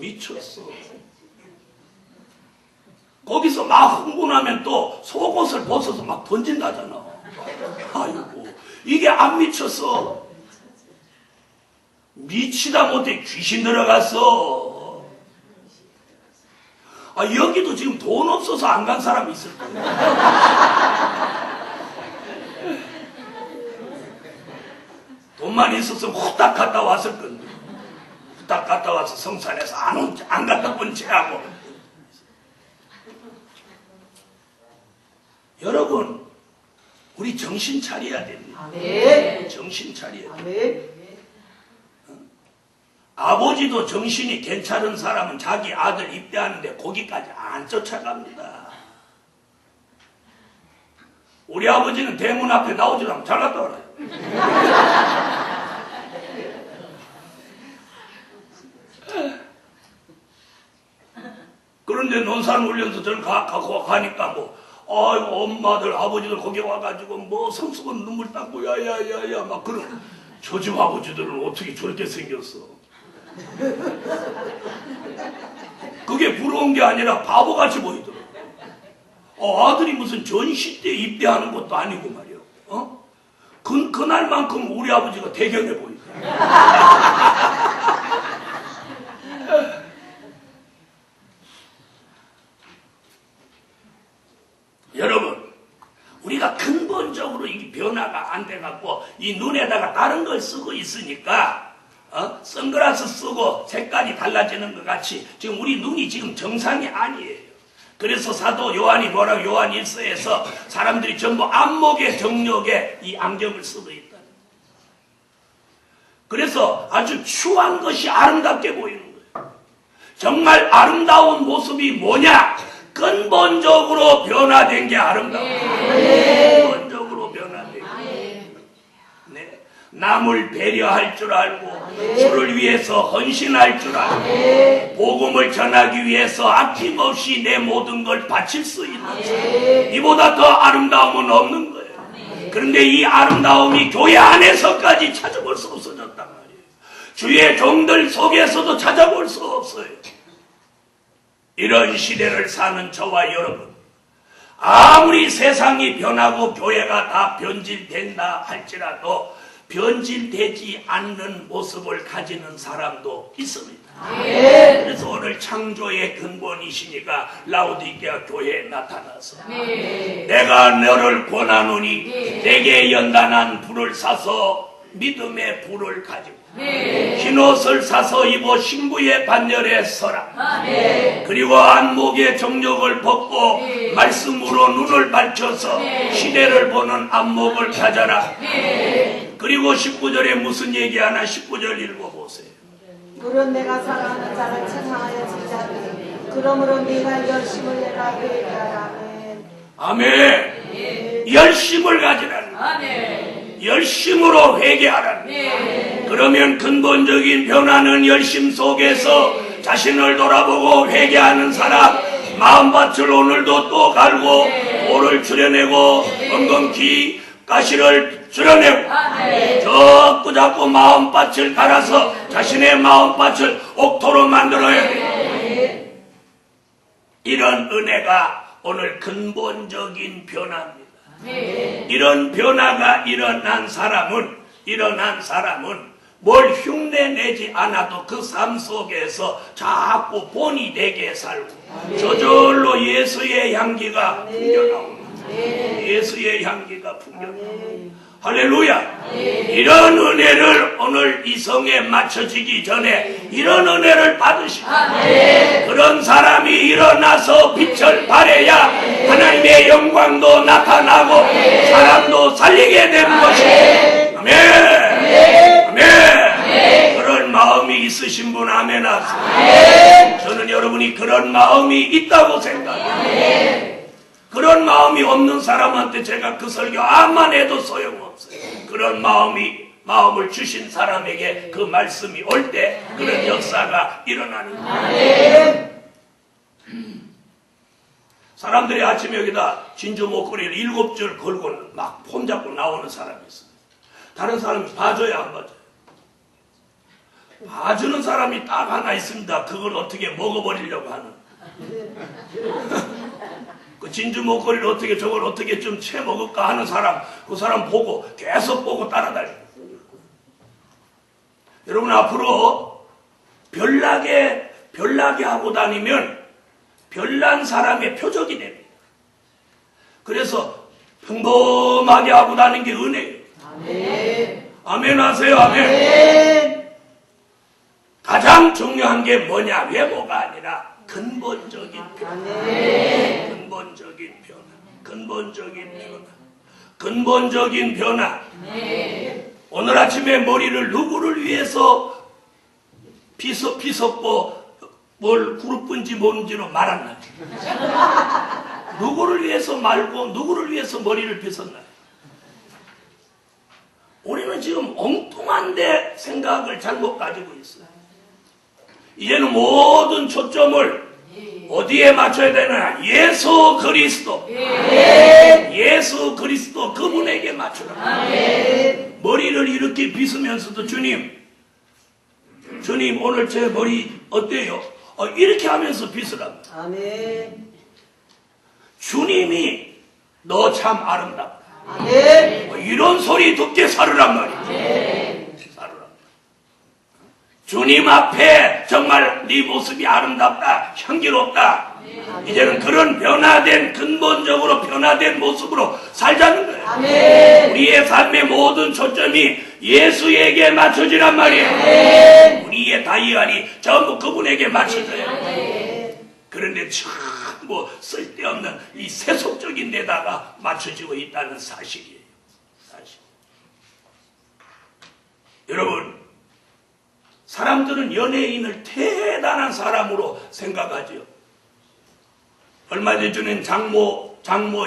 거기서 막 흥분하면 또 속옷을 벗어서 막 던진다잖아. 아이고, 이게 안 미쳤어? 미치다 못해 귀신 들어갔어. 여기도 지금 돈 없어서 안 간 사람이 있을 거예요. 돈만 있었으면 후딱 갔다 왔을 건데. 후딱 갔다 와서 성산에서 안 갔다 본 채하고. 여러분, 우리 정신 차려야 됩니다. 아멘. 정신 차려야 됩니다. 아멘. 아버지도 정신이 괜찮은 사람은 자기 아들 입대하는데 거기까지 안 쫓아갑니다. 우리 아버지는 대문 앞에 나오지도 않고 잘 갔다 와요. 그런데 논산훈련소 저는 가니까 엄마들 아버지들 거기 와가지고 성수건 눈물 닦고 야야야야 막 그런 저 집 아버지들은 어떻게 저렇게 생겼어. 그게 부러운 게 아니라 바보같이 보이더라고. 아들이 무슨 전시 때 입대하는 것도 아니고 말이야. 그날만큼 우리 아버지가 대견해 보이더라고. 여러분, 우리가 근본적으로 이 변화가 안 돼갖고 이 눈에다가 다른 걸 쓰고 있으니까 선글라스 쓰고 색깔이 달라지는 것 같이 지금 우리 눈이 지금 정상이 아니에요. 그래서 사도 요한이 뭐라고 요한 1서에서 사람들이 전부 안목의 정력에 이 안경을 쓰고 있다. 그래서 아주 추한 것이 아름답게 보이는 거예요. 정말 아름다운 모습이 뭐냐? 근본적으로 변화된 게 아름다워요. 근본적으로 변화된 게. 남을 배려할 줄 알고 주를 위해서 헌신할 줄 알고 복음을 전하기 위해서 아낌없이 내 모든 걸 바칠 수 있는 이보다 더 아름다움은 없는 거예요. 그런데 이 아름다움이 교회 안에서까지 찾아볼 수 없어졌단 말이에요. 주의 종들 속에서도 찾아볼 수 없어요. 이런 시대를 사는 저와 여러분, 아무리 세상이 변하고 교회가 다 변질된다 할지라도 변질되지 않는 모습을 가지는 사람도 있습니다. 그래서 오늘 창조의 근본이시니까 라우디게아 교회에 나타나서 내가 너를 권하노니 내게 연단한 불을 사서 믿음의 불을 가지고 흰옷을 사서 입어 신부의 반열에 서라. 그리고 안목의 정욕을 벗고 말씀으로 눈을 밝혀서 시대를 보는 안목을 가져라. 그리고 19절에 무슨 얘기하나 19절 읽어보세요. 물은 내가 사랑하는 자를 책망하여 지자니 그러므로 네가 열심을 내라 회개하라. 아멘. 열심을 가지라는 거예요. 열심으로 회개하라는 거예요. 그러면 근본적인 변화는 열심 속에서 자신을 돌아보고 회개하는 사람, 마음밭을 오늘도 또 갈고 돌을 줄여내고 엉겅퀴 가시를 줄여내고 자꾸 자꾸 마음밭을 갈아서 자신의 마음밭을 옥토로 만들어야 돼요. 이런 은혜가 오늘 근본적인 변화입니다. 이런 변화가 일어난 사람은 뭘 흉내내지 않아도 그 삶 속에서 자꾸 본이 되게 살고 저절로 예수의 향기가 풍겨나옵니다. 예수의 향기가 풍겨나옵니다. 할렐루야. 이런 은혜를 오늘 이 성에 맞춰지기 전에 이런 은혜를 받으시고 그런 사람이 일어나서 빛을 발해야 하나님의 영광도 나타나고 사람도 살리게 되는 것입니다. 아멘. 아멘. 그런 마음이 있으신 분 아멘 하세요. 저는 여러분이 그런 마음이 있다고 생각해요. 그런 마음이 없는 사람한테 제가 그 설교 암만 해도 소용없어요. 그런 마음을 주신 사람에게 그 말씀이 올 때 그런 역사가 일어나는 거예요. 사람들이 아침에 여기다 진주 목걸이를 7줄 걸고 막 폼 잡고 나오는 사람이 있어요. 다른 사람이 봐줘야 안 봐줘요. 봐주는 사람이 딱 하나 있습니다. 그걸 어떻게 먹어버리려고 하는. 그 진주 목걸이를 어떻게 저걸 어떻게 좀 채 먹을까 하는 사람, 그 사람 보고 계속 보고 따라다녀요. 여러분 앞으로 별나게 하고 다니면 별난 사람의 표적이 됩니다. 그래서 평범하게 하고 다니는 게 은혜예요. 아멘. 아멘 하세요. 아멘. 가장 중요한 게 뭐냐? 외모가 아니라 근본적인 변화. 근본적인 변화. 오늘 아침에 머리를 누구를 위해서 빗었고 뭘 그룹인지 뭔지로 말았나요? 누구를 위해서 말고 누구를 위해서 머리를 빗었나요? 우리는 지금 엉뚱한데 생각을 잘못 가지고 있어요. 이제는 모든 초점을 어디에 맞춰야 되나? 예수 그리스도. 예수 그리스도 그분에게 맞추라. 머리를 이렇게 빗으면서도 주님 오늘 제 머리 어때요? 이렇게 하면서 빗으라. 아멘. 주님이 너 참 아름답다. 아멘. 이런 소리 듣게 살으란 말이야. 살으라. 주님 앞에 정말 네 모습이 아름답다, 향기롭다. 이제는 그런 근본적으로 변화된 모습으로 살자는 거예요. 아멘. 우리의 삶의 모든 초점이 예수에게 맞춰지란 말이에요. 우리의 다이얼이 전부 그분에게 맞춰져요. 그런데 전부 쓸데없는 이 세속적인 데다가 맞춰지고 있다는 사실이에요. 사실. 여러분, 사람들은 연예인을 대단한 사람으로 생각하죠. 얼마 전에 장모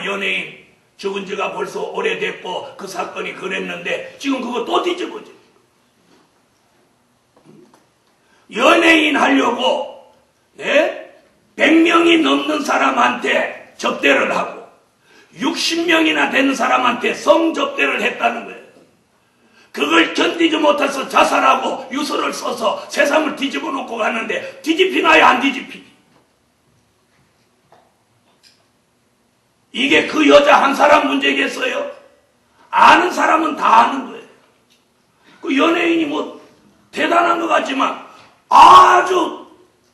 연예인 죽은 지가 벌써 오래됐고 그 사건이 그랬는데 지금 그거 또 뒤집어져. 연예인 하려고 100명이 넘는 사람한테 접대를 하고 60명이나 되는 사람한테 성접대를 했다는 거예요. 그걸 견디지 못해서 자살하고 유서를 써서 세상을 뒤집어 놓고 가는데 뒤집히나요 안 뒤집히니? 이게 그 여자 한 사람 문제겠어요? 아는 사람은 다 아는 거예요. 그 연예인이 뭐 대단한 것 같지만 아주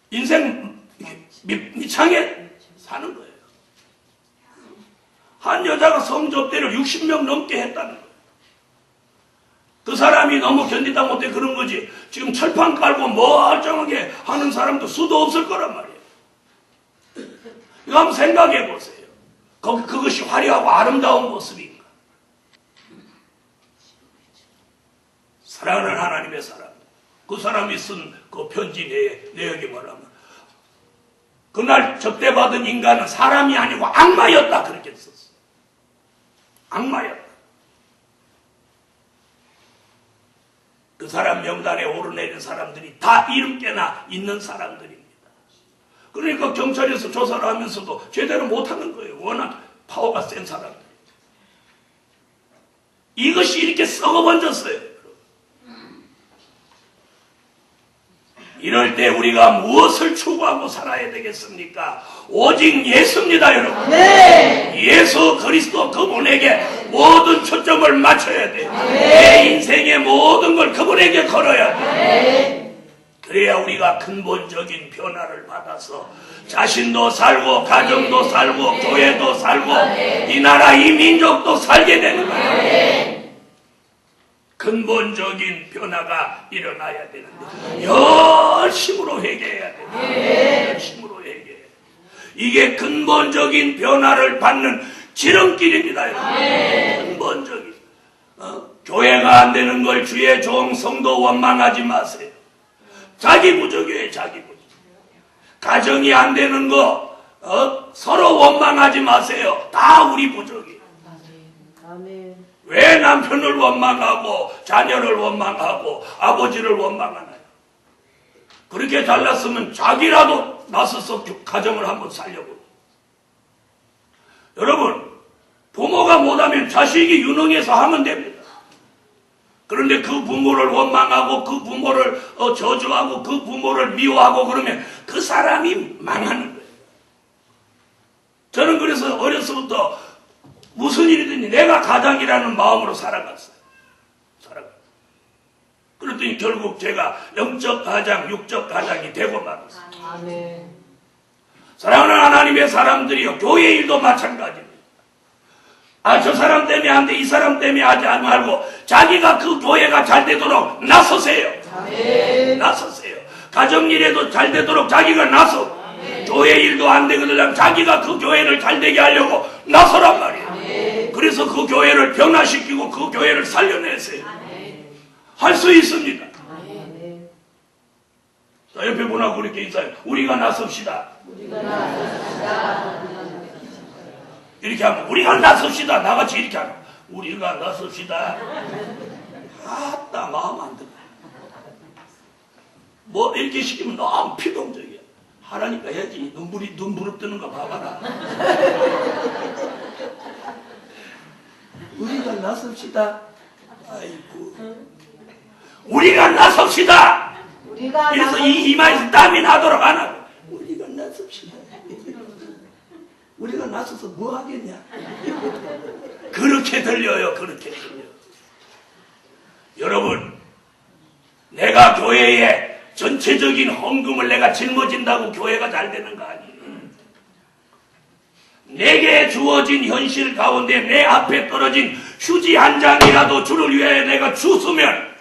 인생 미창에 사는 거예요. 한 여자가 성접대를 60명 넘게 했다는 거예요. 그 사람이 너무 견디다 못해 그런 거지. 지금 철판 깔고 멀쩡하게 하는 사람도 수도 없을 거란 말이에요. 이거 한번 생각해 보세요. 그것이 화려하고 아름다운 모습인가? 사랑하는 하나님의 사람. 그 사람이 쓴 그 편지 내역이 뭐라면 그날 접대받은 인간은 사람이 아니고 악마였다 그렇게 썼어. 악마였다. 그 사람 명단에 오르내린 사람들이 다 이름께나 있는 사람들입니다. 그러니까 경찰에서 조사를 하면서도 제대로 못하는 거예요. 워낙 파워가 센 사람들. 이것이 이렇게 썩어번졌어요. 이럴 때 우리가 무엇을 추구하고 살아야 되겠습니까? 오직 예수입니다, 여러분. 네. 예수 그리스도 그분에게 모든 초점을 맞춰야 돼요. 내 인생의 모든 걸 그분에게 걸어야 돼요. 그래야 우리가 근본적인 변화를 받아서 자신도 살고 가정도 살고 교회도 살고 이 나라 이 민족도 살게 되는 거예요. 근본적인 변화가 일어나야 되는데 열심으로 회개해야 돼요. 열심으로 회개해. 이게 근본적인 변화를 받는 지름길입니다. 근본적인. 교회가 안 되는 걸 주의 종 성도 원망하지 마세요. 자기 부족이에요. 자기 부족. 가정이 안 되는 거 서로 원망하지 마세요. 다 우리 부족이에요. 아멘. 왜 남편을 원망하고 자녀를 원망하고 아버지를 원망하나요? 그렇게 잘났으면 자기라도 나서서 가정을 한번 살려보세요. 여러분, 부모가 못하면 자식이 유능해서 하면 됩니다. 그런데 그 부모를 원망하고 그 부모를 저주하고 그 부모를 미워하고 그러면 그 사람이 망하는 거예요. 저는 그래서 어려서부터 무슨 일이든지 내가 가장이라는 마음으로 살아갔어요. 그랬더니 결국 제가 영적 가장, 육적 가장이 되고 말았어요. 아멘. 사랑하는 하나님의 사람들이요, 교회 일도 마찬가지입니다. 저 사람 때문에 안 돼, 이 사람 때문에 하지 말고 자기가 그 교회가 잘 되도록 나서세요. 아멘. 나서세요. 가정일에도 잘 되도록 자기가 나서. 교회 일도 안 되거든 자기가 그 교회를 잘 되게 하려고 나서란 말이에요. 그래서 그 교회를 변화시키고 그 교회를 살려내세요. 할 수 있습니다. 자, 옆에 분하고 그렇게 인사해요. 우리가 나섭시다. 이렇게 하면 우리가 나섭시다. 나같이 이렇게 하면 우리가 나섭시다. 아따 마음 안 들어. 뭐 이렇게 시키면 너무 피동적이야. 하라니까 해야지. 눈부릅 뜨는 거 봐봐라. 우리가 나섭시다. 아이고. 우리가 나섭시다. 그래서 이마에서 땀이 나도록 안 하고. 우리가 나섭시다. 우리가 나서서 뭐 하겠냐. 그렇게 들려요. 그렇게 들려요. 여러분, 내가 교회에 전체적인 헌금을 내가 짊어진다고 교회가 잘 되는 거 아니에요. 내게 주어진 현실 가운데 내 앞에 떨어진 휴지 한 장이라도 주를 위해 내가 주으면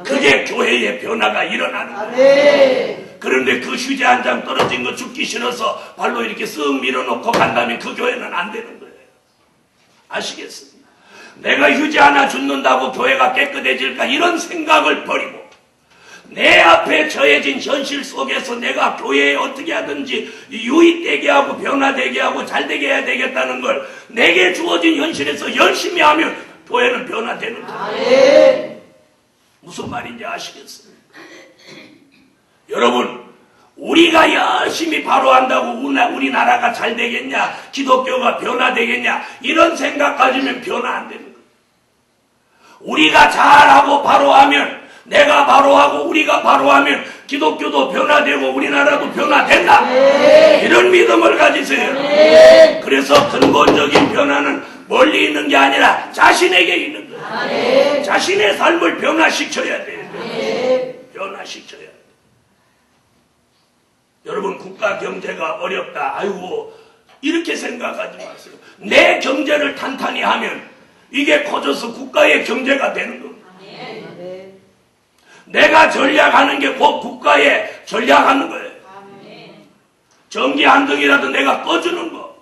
그게 교회의 변화가 일어나는 거예요. 그런데 그 휴지 한 장 떨어진 거 죽기 싫어서 발로 이렇게 쓱 밀어놓고 간다면 그 교회는 안 되는 거예요. 아시겠습니까? 내가 휴지 하나 줍는다고 교회가 깨끗해질까 이런 생각을 버리고 내 앞에 처해진 현실 속에서 내가 교회에 어떻게 하든지 유익되게 하고 변화되게 하고 잘되게 해야 되겠다는 걸 내게 주어진 현실에서 열심히 하면 교회는 변화되는 거예요. 무슨 말인지 아시겠어요? 여러분, 우리가 열심히 바로한다고 우리나라가 잘 되겠냐, 기독교가 변화되겠냐, 이런 생각 가지면 변화 안 되는 거예요. 우리가 잘하고 바로하면, 내가 바로하고 우리가 바로하면 기독교도 변화되고 우리나라도 변화된다. 이런 믿음을 가지세요. 그래서 근본적인 변화는 멀리 있는 게 아니라 자신에게 있는 거예요. 자신의 삶을 변화시켜야 돼요. 변화시켜야 돼요. 여러분, 국가 경제가 어렵다. 아이고, 이렇게 생각하지 마세요. 내 경제를 탄탄히 하면 이게 커져서 국가의 경제가 되는 겁니다. 내가 전략하는 게 곧 국가의 전략하는 거예요. 전기 한 등이라도 내가 꺼주는 거.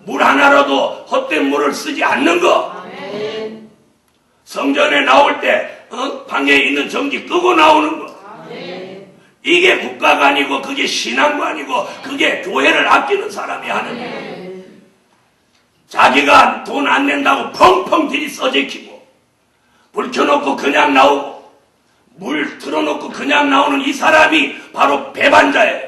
물 하나라도 헛된 물을 쓰지 않는 거. 성전에 나올 때 방에 있는 전기 끄고 나오는 거. 이게 국가가 아니고 그게 신앙도 아니고 그게 교회를 아끼는 사람이 하는 거예요. 자기가 돈 안 낸다고 펑펑 들이 써제키고 불 켜놓고 그냥 나오고 물 틀어놓고 그냥 나오는 이 사람이 바로 배반자예요.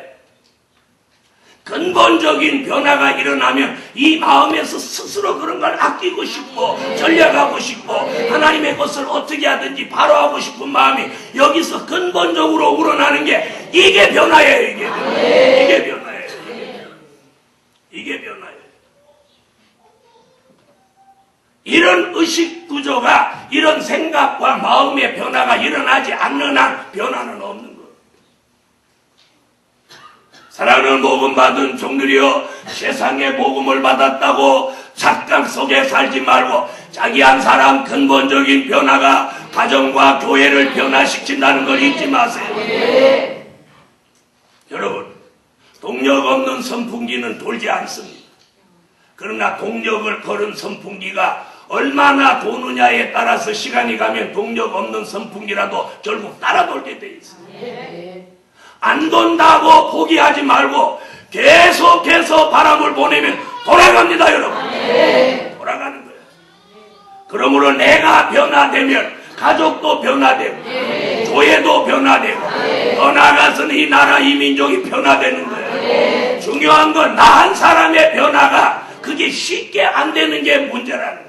근본적인 변화가 일어나면 이 마음에서 스스로 그런 걸 아끼고 싶고 전략하고 싶고 하나님의 것을 어떻게 하든지 바로 하고 싶은 마음이 여기서 근본적으로 우러나는 게 이게 변화예요. 이게 변화예요. 이게 변화예요. 이게 변화예요. 이런 의식 구조가, 이런 생각과 마음의 변화가 일어나지 않는 한 변화는 없는 거예요. 사랑하는 복음 받은 종들이여, 세상에 복음을 받았다고 착각 속에 살지 말고 자기 한 사람 근본적인 변화가 가정과 교회를 변화시킨다는 걸 잊지 마세요. 여러분, 동력 없는 선풍기는 돌지 않습니다. 그러나 동력을 걸은 선풍기가 얼마나 도느냐에 따라서 시간이 가면 동력 없는 선풍기라도 결국 따라 돌게 돼 있어요. 안 돈다고 포기하지 말고 계속해서 바람을 보내면 돌아갑니다, 여러분. 돌아가는 거예요. 그러므로 내가 변화되면 가족도 변화되고 교회도 변화되고 더 나아가서는 이 나라 이 민족이 변화되는 거예요. 중요한 건 나 한 사람의 변화가 그게 쉽게 안 되는 게 문제라는 거예요.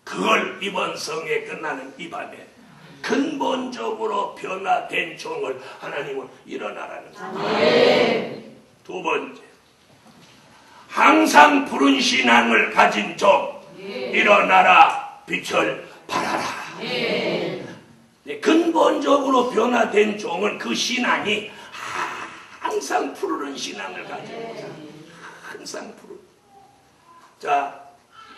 그걸 이번 성회 끝나는 이 밤에 근본적으로 변화된 종을 하나님은 일어나라는 거예요. 두 번째, 항상 푸른 신앙을 가진 종, 일어나라, 빛을 발하라. 근본적으로 변화된 종은 그 신앙이 항상 푸르른 신앙을 가지고 있어요. 항상 푸른. 자,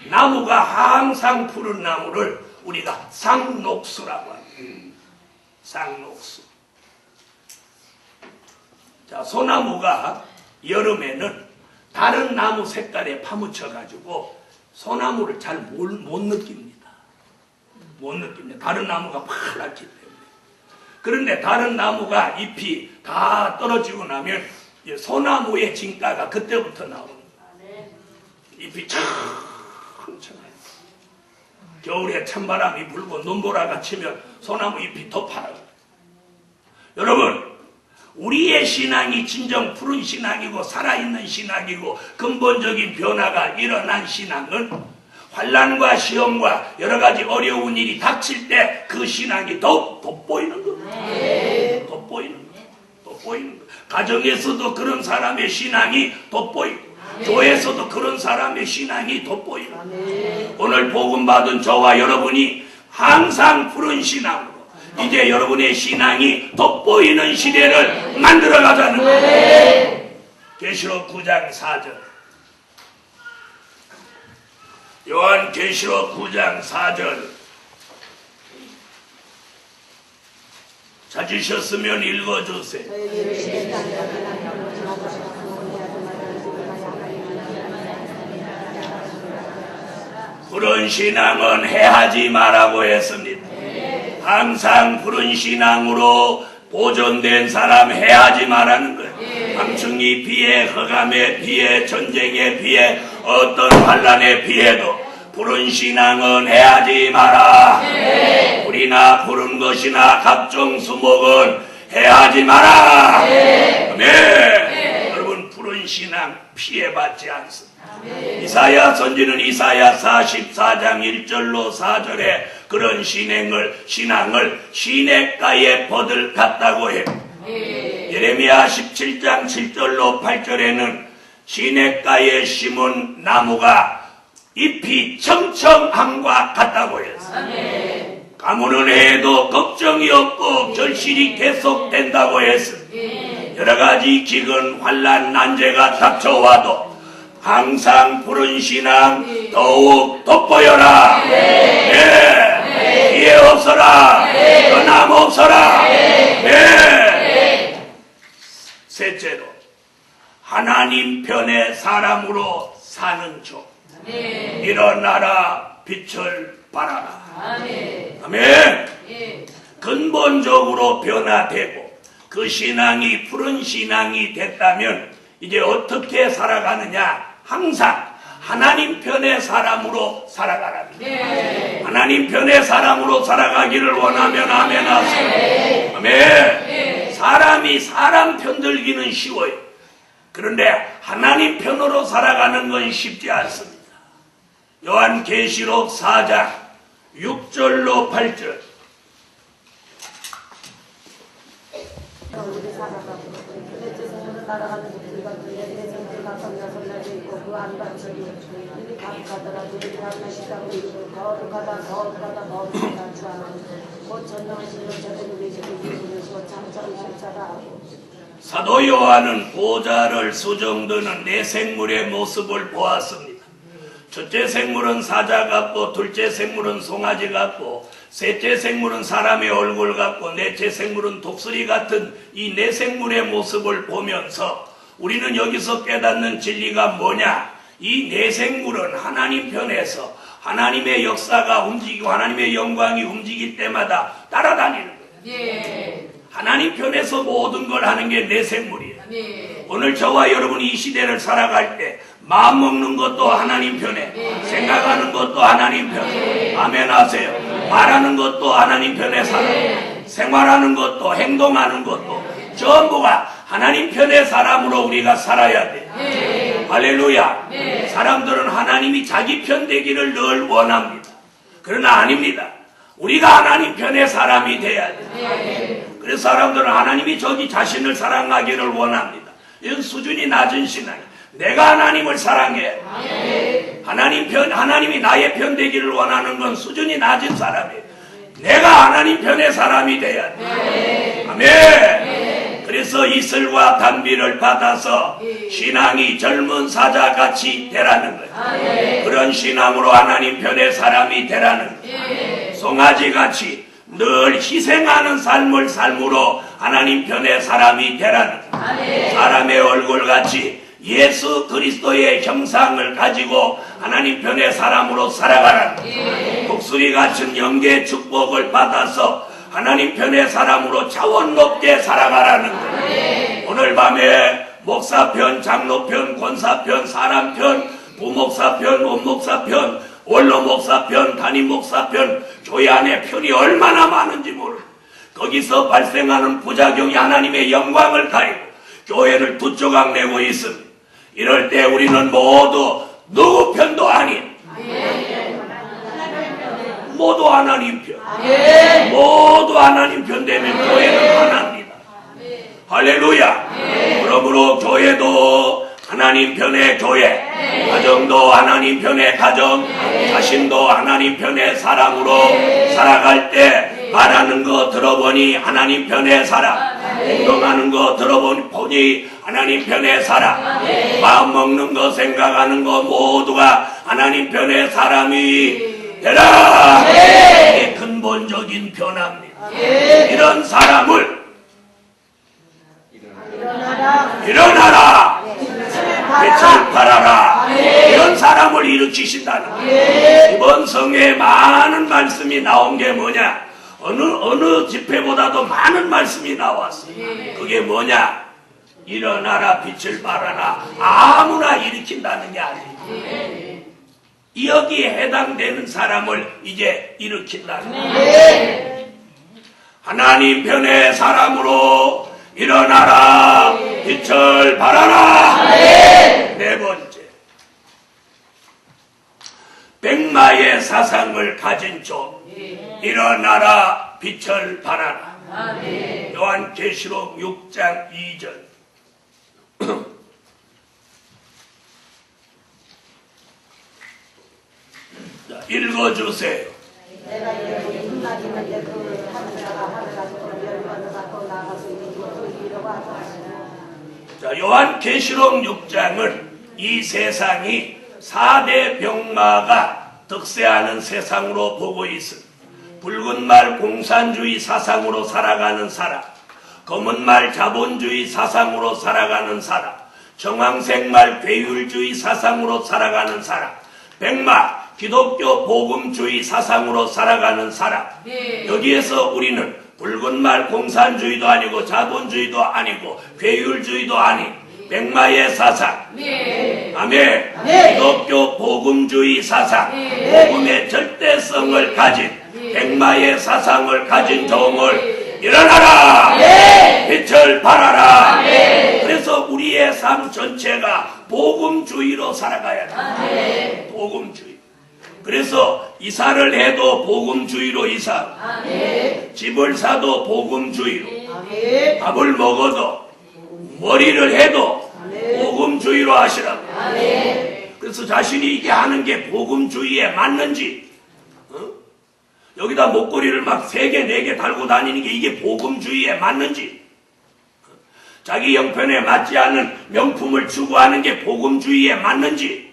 나무가 항상 푸른 나무를 우리가 상록수라고 합니다. 상록수. 자, 소나무가 여름에는 다른 나무 색깔에 파묻혀가지고 소나무를 잘 못 느낍니다. 못 느낍니다. 다른 나무가 파랗기 때문에. 그런데 다른 나무가 잎이 다 떨어지고 나면 소나무의 진가가 그때부터 나옵니다. 잎이 청청해요. 겨울에 찬바람이 불고 눈보라가 치면 소나무 잎이 더 파라요. 여러분, 우리의 신앙이 진정 푸른 신앙이고 살아있는 신앙이고 근본적인 변화가 일어난 신앙은 환난과 시험과 여러 가지 어려운 일이 닥칠 때 그 신앙이 더욱 돋보이는 겁니다. 돋보이는 거예요. 돋보이는 거예요. 가정에서도 그런 사람의 신앙이 돋보이고 교회에서도 그런 사람의 신앙이 돋보이고 오늘 복음 받은 저와 여러분이 항상 푸른 신앙으로 이제 여러분의 신앙이 돋보이는 시대를 만들어가자는 거예요. 계시록 9장 4절. 요한계시록 9장 4절. 찾으셨으면 읽어주세요. 그런 신앙은 해하지 말라고 했습니다. 항상 푸른 신앙으로 보존된 사람 해하지 말라는 거예요. 황충이 비에, 흑암에 비에, 전쟁에 비에, 어떤 환란에 비해도 푸른 신앙은 해하지 마라. 불이나 푸른 것이나 각종 수목은 해하지 마라. 아멘. 여러분, 푸른 신앙 피해받지 않습니다. 이사야 선지는 이사야 44장 1절로 4절에 그런 신앙을 시냇가에 버들 같다고 해요. 예레미야 17장 7절로 8절에는 시냇가에 심은 나무가 잎이 청청함과 같다고 했어요. 가무는 해도 걱정이 없고 결실이 계속된다고 했습니다. 여러가지 기근, 환란, 난제가 닥쳐와도 항상 푸른 신앙 더욱 돋보여라. 피해 없어라. 변함 없어라. 셋째로, 하나님 편의 사람으로 사는 종. 일어나라, 빛을 발하라. 아멘. 근본적으로 변화되고 그 신앙이 푸른 신앙이 됐다면 이제 어떻게 살아가느냐? 항상 하나님 편의 사람으로 살아가랍니다. 하나님 편의 사람으로 살아가기를 원하면 아멘 하세요. 아멘. 사람이 사람 편들기는 쉬워요. 그런데 하나님 편으로 살아가는 건 쉽지 않습니다. 요한계시록 4장 6절로 8절. 날아가는 것들 같은 내 생태가 성나설날도 있고 그 안반석이 이리 가득하더라도 이리 한나시다고 있고 거룩하다 주하는 곧 전능하신 여자들이 계시고 이루시고 장차오실 자라 하고. 사도 요한은 보좌를 수정드는 네 생물의 모습을 보았습니다. 첫째 생물은 사자 같고, 둘째 생물은 송아지 같고, 셋째 생물은 사람의 얼굴 같고, 넷째 생물은 독수리 같은 이 네 생물의 모습을 보면서 우리는 여기서 깨닫는 진리가 뭐냐? 이 네 생물은 하나님 편에서 하나님의 역사가 움직이고 하나님의 영광이 움직일 때마다 따라다니는 거예요. 하나님 편에서 모든 걸 하는 게 네 생물이에요. 오늘 저와 여러분이 이 시대를 살아갈 때 마음 먹는 것도 하나님 편에, 생각하는 것도 하나님 편에, 아멘 하세요. 말하는 것도 하나님 편에 살아요. 생활하는 것도, 행동하는 것도 전부가 하나님 편의 사람으로 우리가 살아야 돼요. 할렐루야. 사람들은 하나님이 자기 편 되기를 늘 원합니다. 그러나 아닙니다. 우리가 하나님 편의 사람이 돼야 돼요. 그래서 사람들은 하나님이 저기 자신을 사랑하기를 원합니다. 이건 수준이 낮은 신앙이에요. 내가 하나님을 사랑해. 하나님이 나의 편 되기를 원하는 건 수준이 낮은 사람이에요. 내가 하나님 편의 사람이 돼야 돼. 아멘. 그래서 이슬과 단비를 받아서 신앙이 젊은 사자같이 되라는 거예요. 그런 신앙으로 하나님 편의 사람이 되라는 거예요. 송아지같이 늘 희생하는 삶을 삶으로 하나님 편의 사람이 되라는 거예요. 사람의 얼굴같이 예수 그리스도의 형상을 가지고 하나님 편의 사람으로 살아가라는 거예요. 독수리 같은 영계 축복을 받아서 하나님 편의 사람으로 차원 높게 살아가라는 거예요. 오늘 밤에 목사편, 장로편, 권사편, 사람편, 부목사편, 원목사편, 원로목사편, 담임목사편, 교회 안에 편이 얼마나 많은지 모르고 거기서 발생하는 부작용이 하나님의 영광을 가리고 교회를 두 조각 내고 있습니다. 이럴 때 우리는 모두 누구 편도 아닌 모두 하나님 편, 모두 하나님 편 되면 교회는 하나입니다. 할렐루야. 그러므로 교회도 하나님 편의 교회, 가정도 하나님 편의 가정, 자신도 하나님 편의 사람으로 살아갈 때 말하는 거 들어보니 하나님 편의 사람, 행동하는 거 들어보니 하나님 편의 사람, 마음 먹는 거 생각하는 거 모두가 하나님 편의 사람이 되라. 이게 근본적인 변화입니다. 이런 사람을 일어나라. 빛을 발하라. 이런 사람을 일으키신다는 거예요. 이번 성에 많은 말씀이 나온 게 뭐냐? 어느 집회보다도 많은 말씀이 나왔어요. 그게 뭐냐? 일어나라, 빛을 발하라. 아무나 일으킨다는 게 아니에요. 여기에 해당되는 사람을 이제 일으킨다는 거예요. 하나님 편의 사람으로 일어나라, 빛을 발하라. 네 번째, 백마의 사상을 가진 종, 일어나라, 빛을 발하라. 요한계시록 6장 2절. 자, 읽어주세요. 내가 이르되 흠나기는 내 그 하는 자가 하늘 가지고 열받아가 또 나가서 이르고 이러고 하더라. 자, 요한계시록 6장은 이 세상이 4대 병마가 득세하는 세상으로 보고 있습니다. 붉은 말 공산주의 사상으로 살아가는 사람, 검은 말 자본주의 사상으로 살아가는 사람, 정황색 말 괴율주의 사상으로 살아가는 사람, 백마 기독교 복음주의 사상으로 살아가는 사람. 여기에서 우리는 붉은 말 공산주의도 아니고 자본주의도 아니고 괴율주의도 아닌 백마의 사상, 아멘. 기독교 복음주의 사상, 복음의 절대성을 가진 백마의 사상을 가진 종을 일어나라, 빛을 발하라. 그래서 우리의 삶 전체가 복음주의로 살아가야 돼. 복음주의. 그래서 이사를 해도 복음주의로 이사, 집을 사도 복음주의로, 밥을 먹어도 머리를 해도 복음주의로 하시라고. 그래서 자신이 이게 하는 게 복음주의에 맞는지, 여기다 목걸이를 막 3개, 4개 달고 다니는 게 이게 복음주의에 맞는지, 자기 형편에 맞지 않는 명품을 추구하는 게 복음주의에 맞는지,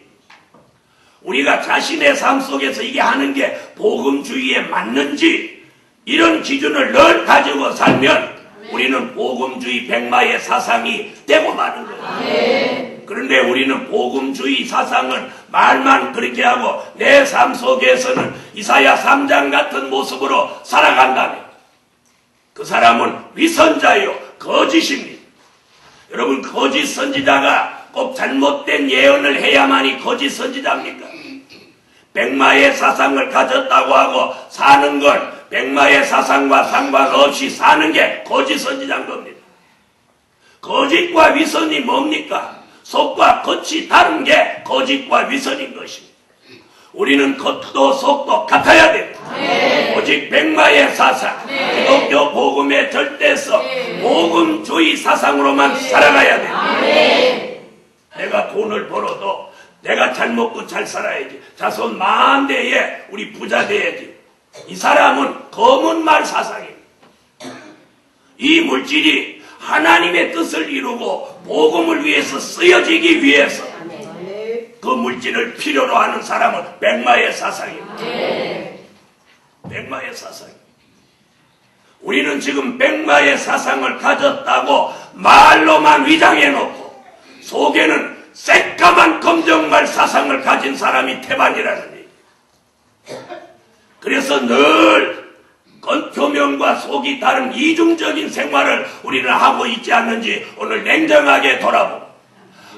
우리가 자신의 삶 속에서 이게 하는 게 복음주의에 맞는지, 이런 기준을 늘 가지고 살면 우리는 복음주의 백마의 사상이 되고 마는 거예요. 그런데 우리는 복음주의 사상은 말만 그렇게 하고 내 삶 속에서는 이사야 3장 같은 모습으로 살아간다면 그 사람은 위선자요, 거짓입니다. 여러분, 거짓 선지자가 꼭 잘못된 예언을 해야만이 거짓 선지자입니까? 백마의 사상을 가졌다고 하고 사는 건 백마의 사상과 상관없이 사는 게 거짓 선지자인 겁니다. 거짓과 위선이 뭡니까? 속과 겉이 다른 게 거짓과 위선인 것입니다. 우리는 겉도 속도 같아야 됩니다. 오직 백마의 사상, 기독교 복음의 절대성, 복음주의 사상으로만 살아가야 됩니다. 내가 돈을 벌어도 내가 잘 먹고 잘 살아야지. 자손 만대에 우리 부자 돼야지. 이 사람은 검은 말 사상입니다. 이 물질이 하나님의 뜻을 이루고 복음을 위해서 쓰여지기 위해서 그 물질을 필요로 하는 사람은 백마의 사상입니다. 백마의 사상입니다. 우리는 지금 백마의 사상을 가졌다고 말로만 위장해놓고 속에는 새까만 검정말 사상을 가진 사람이 태반이라는 얘기. 그래서 늘 겉표면과 속이 다른 이중적인 생활을 우리는 하고 있지 않는지 오늘 냉정하게 돌아보고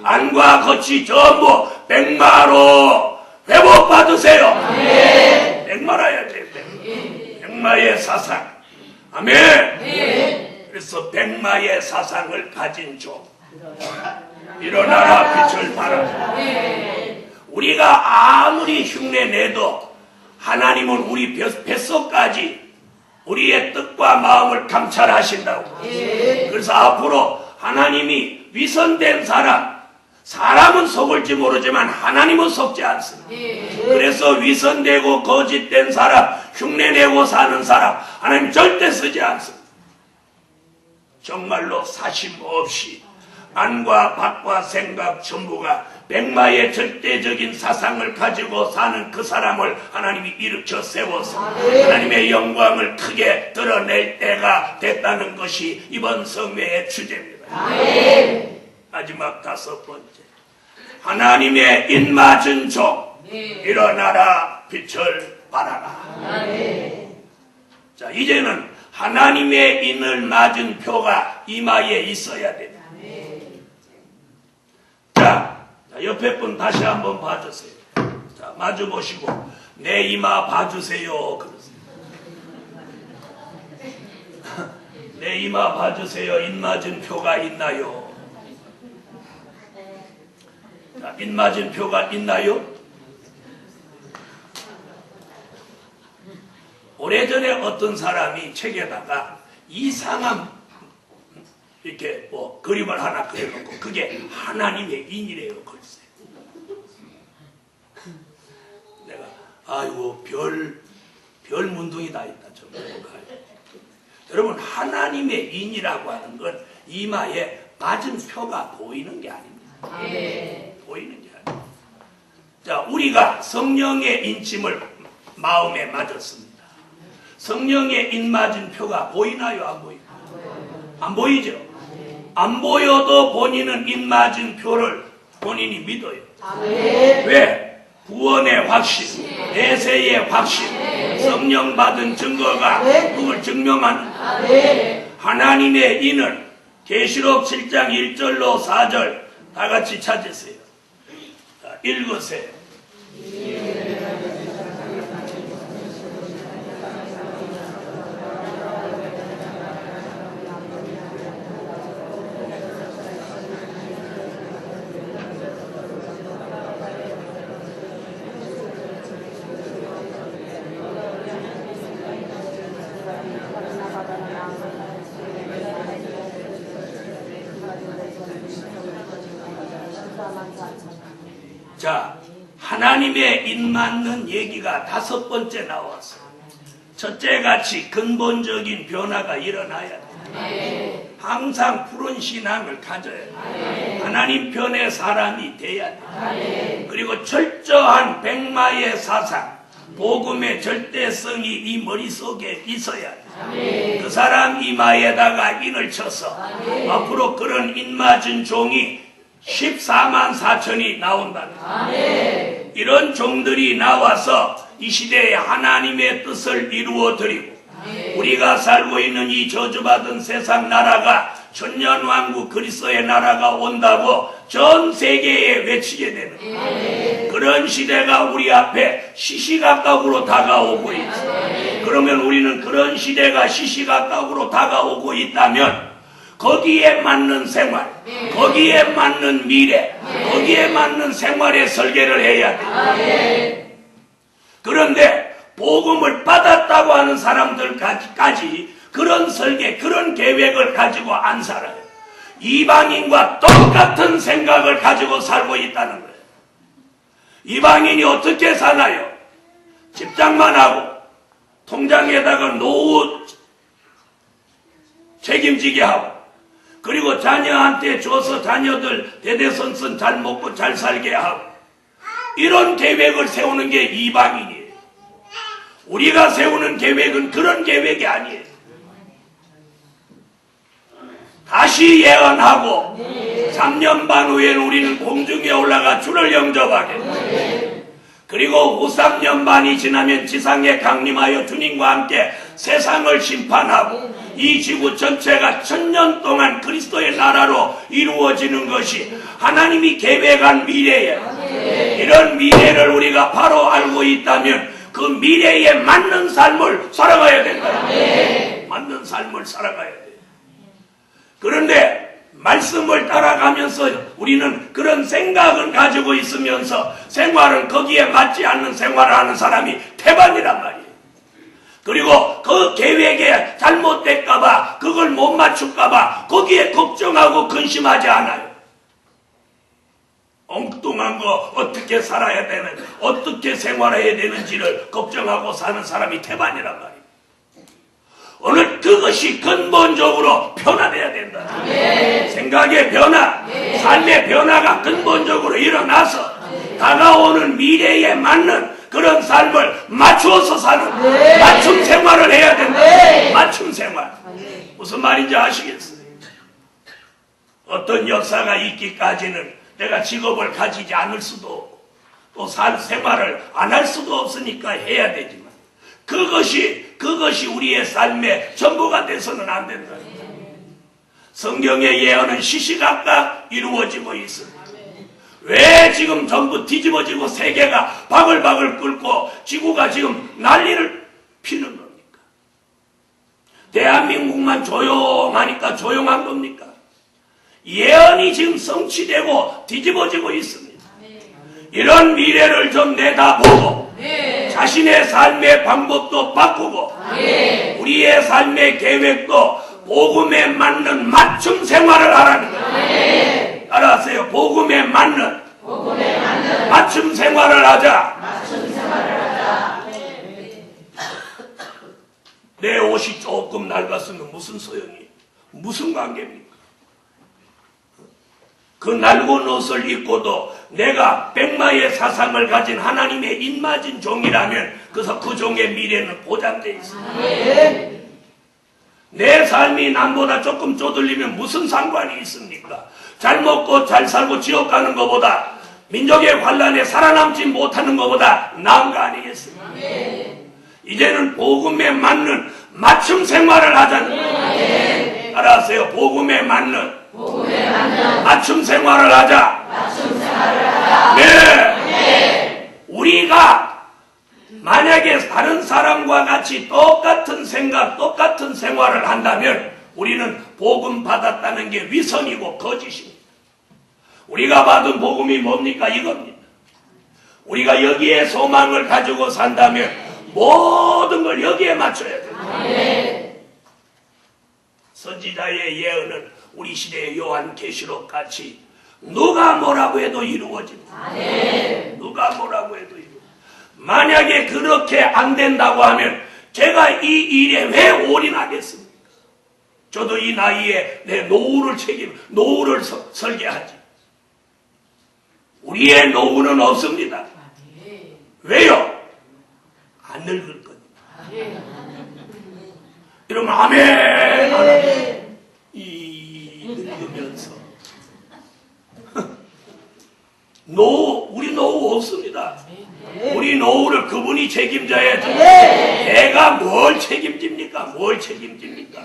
안과 겉이 전부 백마로 회복받으세요. 백마라야 돼. 백마의 사상. 아멘. 그래서 백마의 사상을 가진 종, 일어나라, 빛을 발하라. 우리가 아무리 흉내내도 하나님은 우리 뱃속까지 우리의 뜻과 마음을 감찰하신다고. 그래서 앞으로 하나님이 위선된 사람은 속을지 모르지만 하나님은 속지 않습니다. 그래서 위선되고 거짓된 사람, 흉내내고 사는 사람 하나님 절대 쓰지 않습니다. 정말로 사심 없이 안과 밖과 생각 전부가 백마의 절대적인 사상을 가지고 사는 그 사람을 하나님이 일으켜 세워서 하나님의 영광을 크게 드러낼 때가 됐다는 것이 이번 성회의 주제입니다. 마지막 5번째, 하나님의 인맞은 종, 일어나라, 빛을 발하라. 자, 이제는 하나님의 인을 맞은 표가 이마에 있어야 됩니다. 자, 옆에 분 다시 한번 봐주세요. 자, 마주 보시고 내 이마 봐주세요. 그러세요. 내 이마 봐주세요. 인 맞은 표가 있나요? 자, 인 맞은 표가 있나요? 오래전에 어떤 사람이 책에다가 이상한 이렇게 뭐 그림을 하나 그려놓고 그게 하나님의 인이래요. 글쎄. 내가 아이고 별 문둥이 다 있다. 좀 여러분, 하나님의 인이라고 하는 건 이마에 맞은 표가 보이는 게 아닙니다. 보이는 게 아닙니다. 자, 우리가 성령의 인침을 마음에 맞았습니다. 성령의 인 맞은 표가 보이나요? 안 보이나요? 안 보이죠? 안 보여도 본인은 인 맞은 표를 본인이 믿어요. 왜? 구원의 확신, 내세의 확신, 성령 받은 증거가 그걸 증명하는 하나님의 인을 계시록 7장 1절로 4절 다 같이 찾으세요. 자, 읽으세요. 자, 하나님의 인 맞는 얘기가 5번째 나왔어요. 첫째 같이 근본적인 변화가 일어나야 돼. 항상 푸른 신앙을 가져야 돼. 하나님 편의 사람이 돼야 돼. 그리고 철저한 백마의 사상, 복음의 절대성이 이 머릿속에 있어야 돼. 그 사람 이마에다가 인을 쳐서 앞으로 그런 인 맞은 종이 14만 4천이 나온다. 이런 종들이 나와서 이 시대에 하나님의 뜻을 이루어드리고 우리가 살고 있는 이 저주받은 세상 나라가 천년왕국 그리스도의 나라가 온다고 전 세계에 외치게 되는 그런 시대가 우리 앞에 시시각각으로 다가오고 있어요. 그러면 우리는 그런 시대가 시시각각으로 다가오고 있다면 거기에 맞는 생활, 거기에 맞는 미래, 거기에 맞는 생활의 설계를 해야 돼. 그런데 복음을 받았다고 하는 사람들까지 그런 설계, 그런 계획을 가지고 안 살아요. 이방인과 똑같은 생각을 가지고 살고 있다는 거예요. 이방인이 어떻게 사나요? 집장만 하고 통장에다가 노후 책임지게 하고 그리고 자녀한테 줘서 자녀들 대대손손 잘 먹고 잘 살게 하고 이런 계획을 세우는 게 이방인이에요. 우리가 세우는 계획은 그런 계획이 아니에요. 다시 예언하고 3년 반 후에는 우리는 공중에 올라가 주를 영접하게 그리고 후 3년 반이 지나면 지상에 강림하여 주님과 함께 세상을 심판하고 이 지구 전체가 1000년 동안 그리스도의 나라로 이루어지는 것이 하나님이 계획한 미래에 이런 미래를 우리가 바로 알고 있다면 그 미래에 맞는 삶을 살아가야 된다. 맞는 삶을 살아가야 돼. 그런데 말씀을 따라가면서 우리는 그런 생각을 가지고 있으면서 생활은 거기에 맞지 않는 생활을 하는 사람이 태반이란 말이에요. 그리고 그 계획에 잘못될까봐 그걸 못 맞출까봐 거기에 걱정하고 근심하지 않아요. 엉뚱한 거 어떻게 살아야 되는 어떻게 생활해야 되는지를 걱정하고 사는 사람이 태반이란 말이에요. 오늘 그것이 근본적으로 변화돼야 된다. 생각의 변화, 삶의 변화가 근본적으로 일어나서 다가오는 미래에 맞는 그런 삶을 맞추어서 사는 맞춤 생활을 해야 된다. 맞춤 생활. 무슨 말인지 아시겠어요? 어떤 역사가 있기까지는 내가 직업을 가지지 않을 수도 없고 또 생활을 안 할 수도 없으니까 해야 되지만 그것이 우리의 삶의 전부가 돼서는 안 된다. 성경의 예언은 시시각각 이루어지고 있습니다. 왜 지금 전부 뒤집어지고 세계가 바글바글 끓고 지구가 지금 난리를 피는 겁니까? 대한민국만 조용하니까 조용한 겁니까? 예언이 지금 성취되고 뒤집어지고 있습니다. 이런 미래를 좀 내다보고 자신의 삶의 방법도 바꾸고 우리의 삶의 계획도 복음에 맞는 맞춤 생활을 하라는 거예요. 알았어요? 복음에 맞는 맞춤 생활을 하자. 내 옷이 조금 낡았으면 무슨 소용이, 무슨 관계입니까? 그 낡은 옷을 입고도 내가 백마의 사상을 가진 하나님의 인맞은 종이라면 그래서 그 종의 미래는 보장되어 있습니다. 내 삶이 남보다 조금 쪼들리면 무슨 상관이 있습니까? 잘 먹고 잘 살고 지옥 가는 것보다 민족의 환란에 살아남지 못하는 것보다 나은 거 아니겠습니까? 이제는 복음에 맞는 맞춤 생활을 하자는 거예요. 알았어요? 복음에 맞는 맞춤 생활을 하자. 네. 우리가 만약에 다른 사람과 같이 똑같은 생각, 똑같은 생활을 한다면 우리는 복음 받았다는 게 위선이고 거짓입니다. 우리가 받은 복음이 뭡니까? 이겁니다. 우리가 여기에 소망을 가지고 산다면 모든 걸 여기에 맞춰야 됩니다. 선지자의 예언은 우리 시대의 요한계시록 같이 누가 뭐라고 해도 이루어집니다. 누가 뭐라고 해도 이루어집니다. 만약에 그렇게 안 된다고 하면 제가 이 일에 왜 올인하겠습니까? 저도 이 나이에 내 노후를 설계하지. 우리의 노후는 없습니다. 왜요? 안 늙을 거니까. 이러면 아멘. 늙으면서 우리 노후 없습니다. 우리 노후를 그분이 책임져야죠. 내가 뭘 책임집니까? 뭘 책임집니까?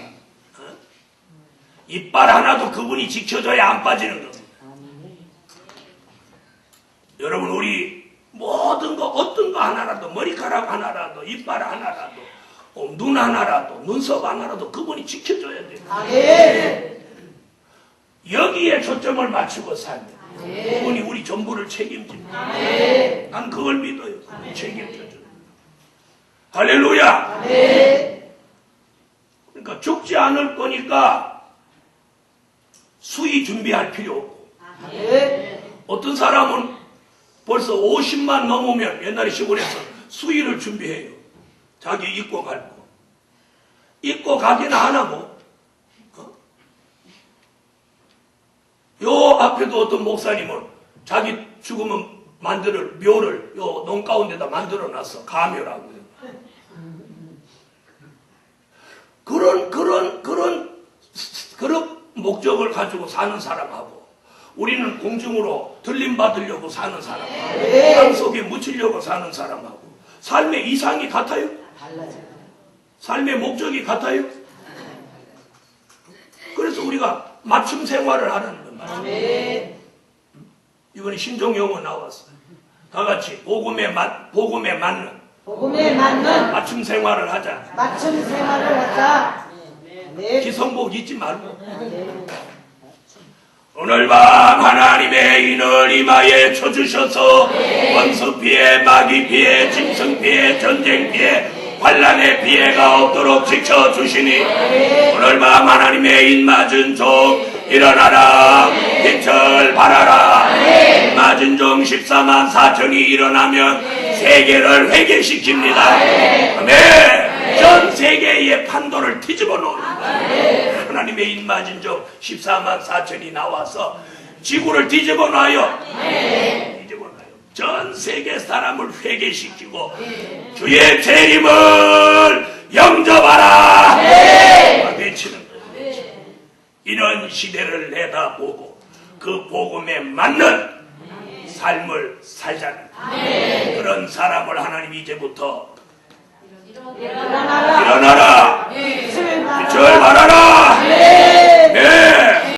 이빨 하나도 그분이 지켜줘야 안 빠지는 겁니다. 여러분, 우리 모든 거, 어떤 거 하나라도, 머리카락 하나라도, 이빨 하나라도, 눈 하나라도, 눈썹 하나라도 그분이 지켜줘야 돼요. 여기에 초점을 맞추고 살면 그분이 우리 전부를 책임집니다. 난 그걸 믿어요. 책임져줘. 할렐루야. 그러니까 죽지 않을 거니까 수의 준비할 필요 없고, 어떤 사람은 벌써 50만 넘으면 옛날에 시골에서 수의를 준비해요. 자기 입고 갈 거. 입고 가기는 안 하고, 요 앞에도 어떤 목사님은 자기 죽으면 만들 묘를 요 농 가운데다 만들어 놨어. 가묘라고요. 그런 목적을 가지고 사는 사람하고, 우리는 공중으로 들림 받으려고 사는 사람하고, 땅 속에 묻히려고 사는 사람하고 삶의 이상이 같아요? 삶의 목적이 같아요? 그래서 우리가 맞춤 생활을 하라는 겁니다. 이번에 신종용어 나왔어요. 다 같이 복음에 맞는 맞춤 생활을 하자. 맞춤 생활을 하자. 기성복 잊지 말고. 오늘 밤 하나님의 인을 이마에 쳐주셔서 원수 피해, 마귀 피해, 짐승 피해, 전쟁 피해, 환란의 피해가 없도록 지켜주시니 오늘 밤 하나님의 인 맞은 종 일어나라. 빛을 발하라. 맞은 종 14만 4천이 일어나면 세계를 회개시킵니다. 아멘. 전 세계의 판도를 뒤집어 놓습니다. 하나님의 인 맞은 종 14만 4천이 나와서 지구를 뒤집어 놔요. 뒤집어 놔요. 전 세계 사람을 회개시키고 주의 재림을 영접하라. 외치는 거예요. 이런 시대를 내다보고 그 복음에 맞는 삶을 살자는 그런 사람을 하나님 이제부터 일어나라. 일어나라. 빛을 빛을 발하라.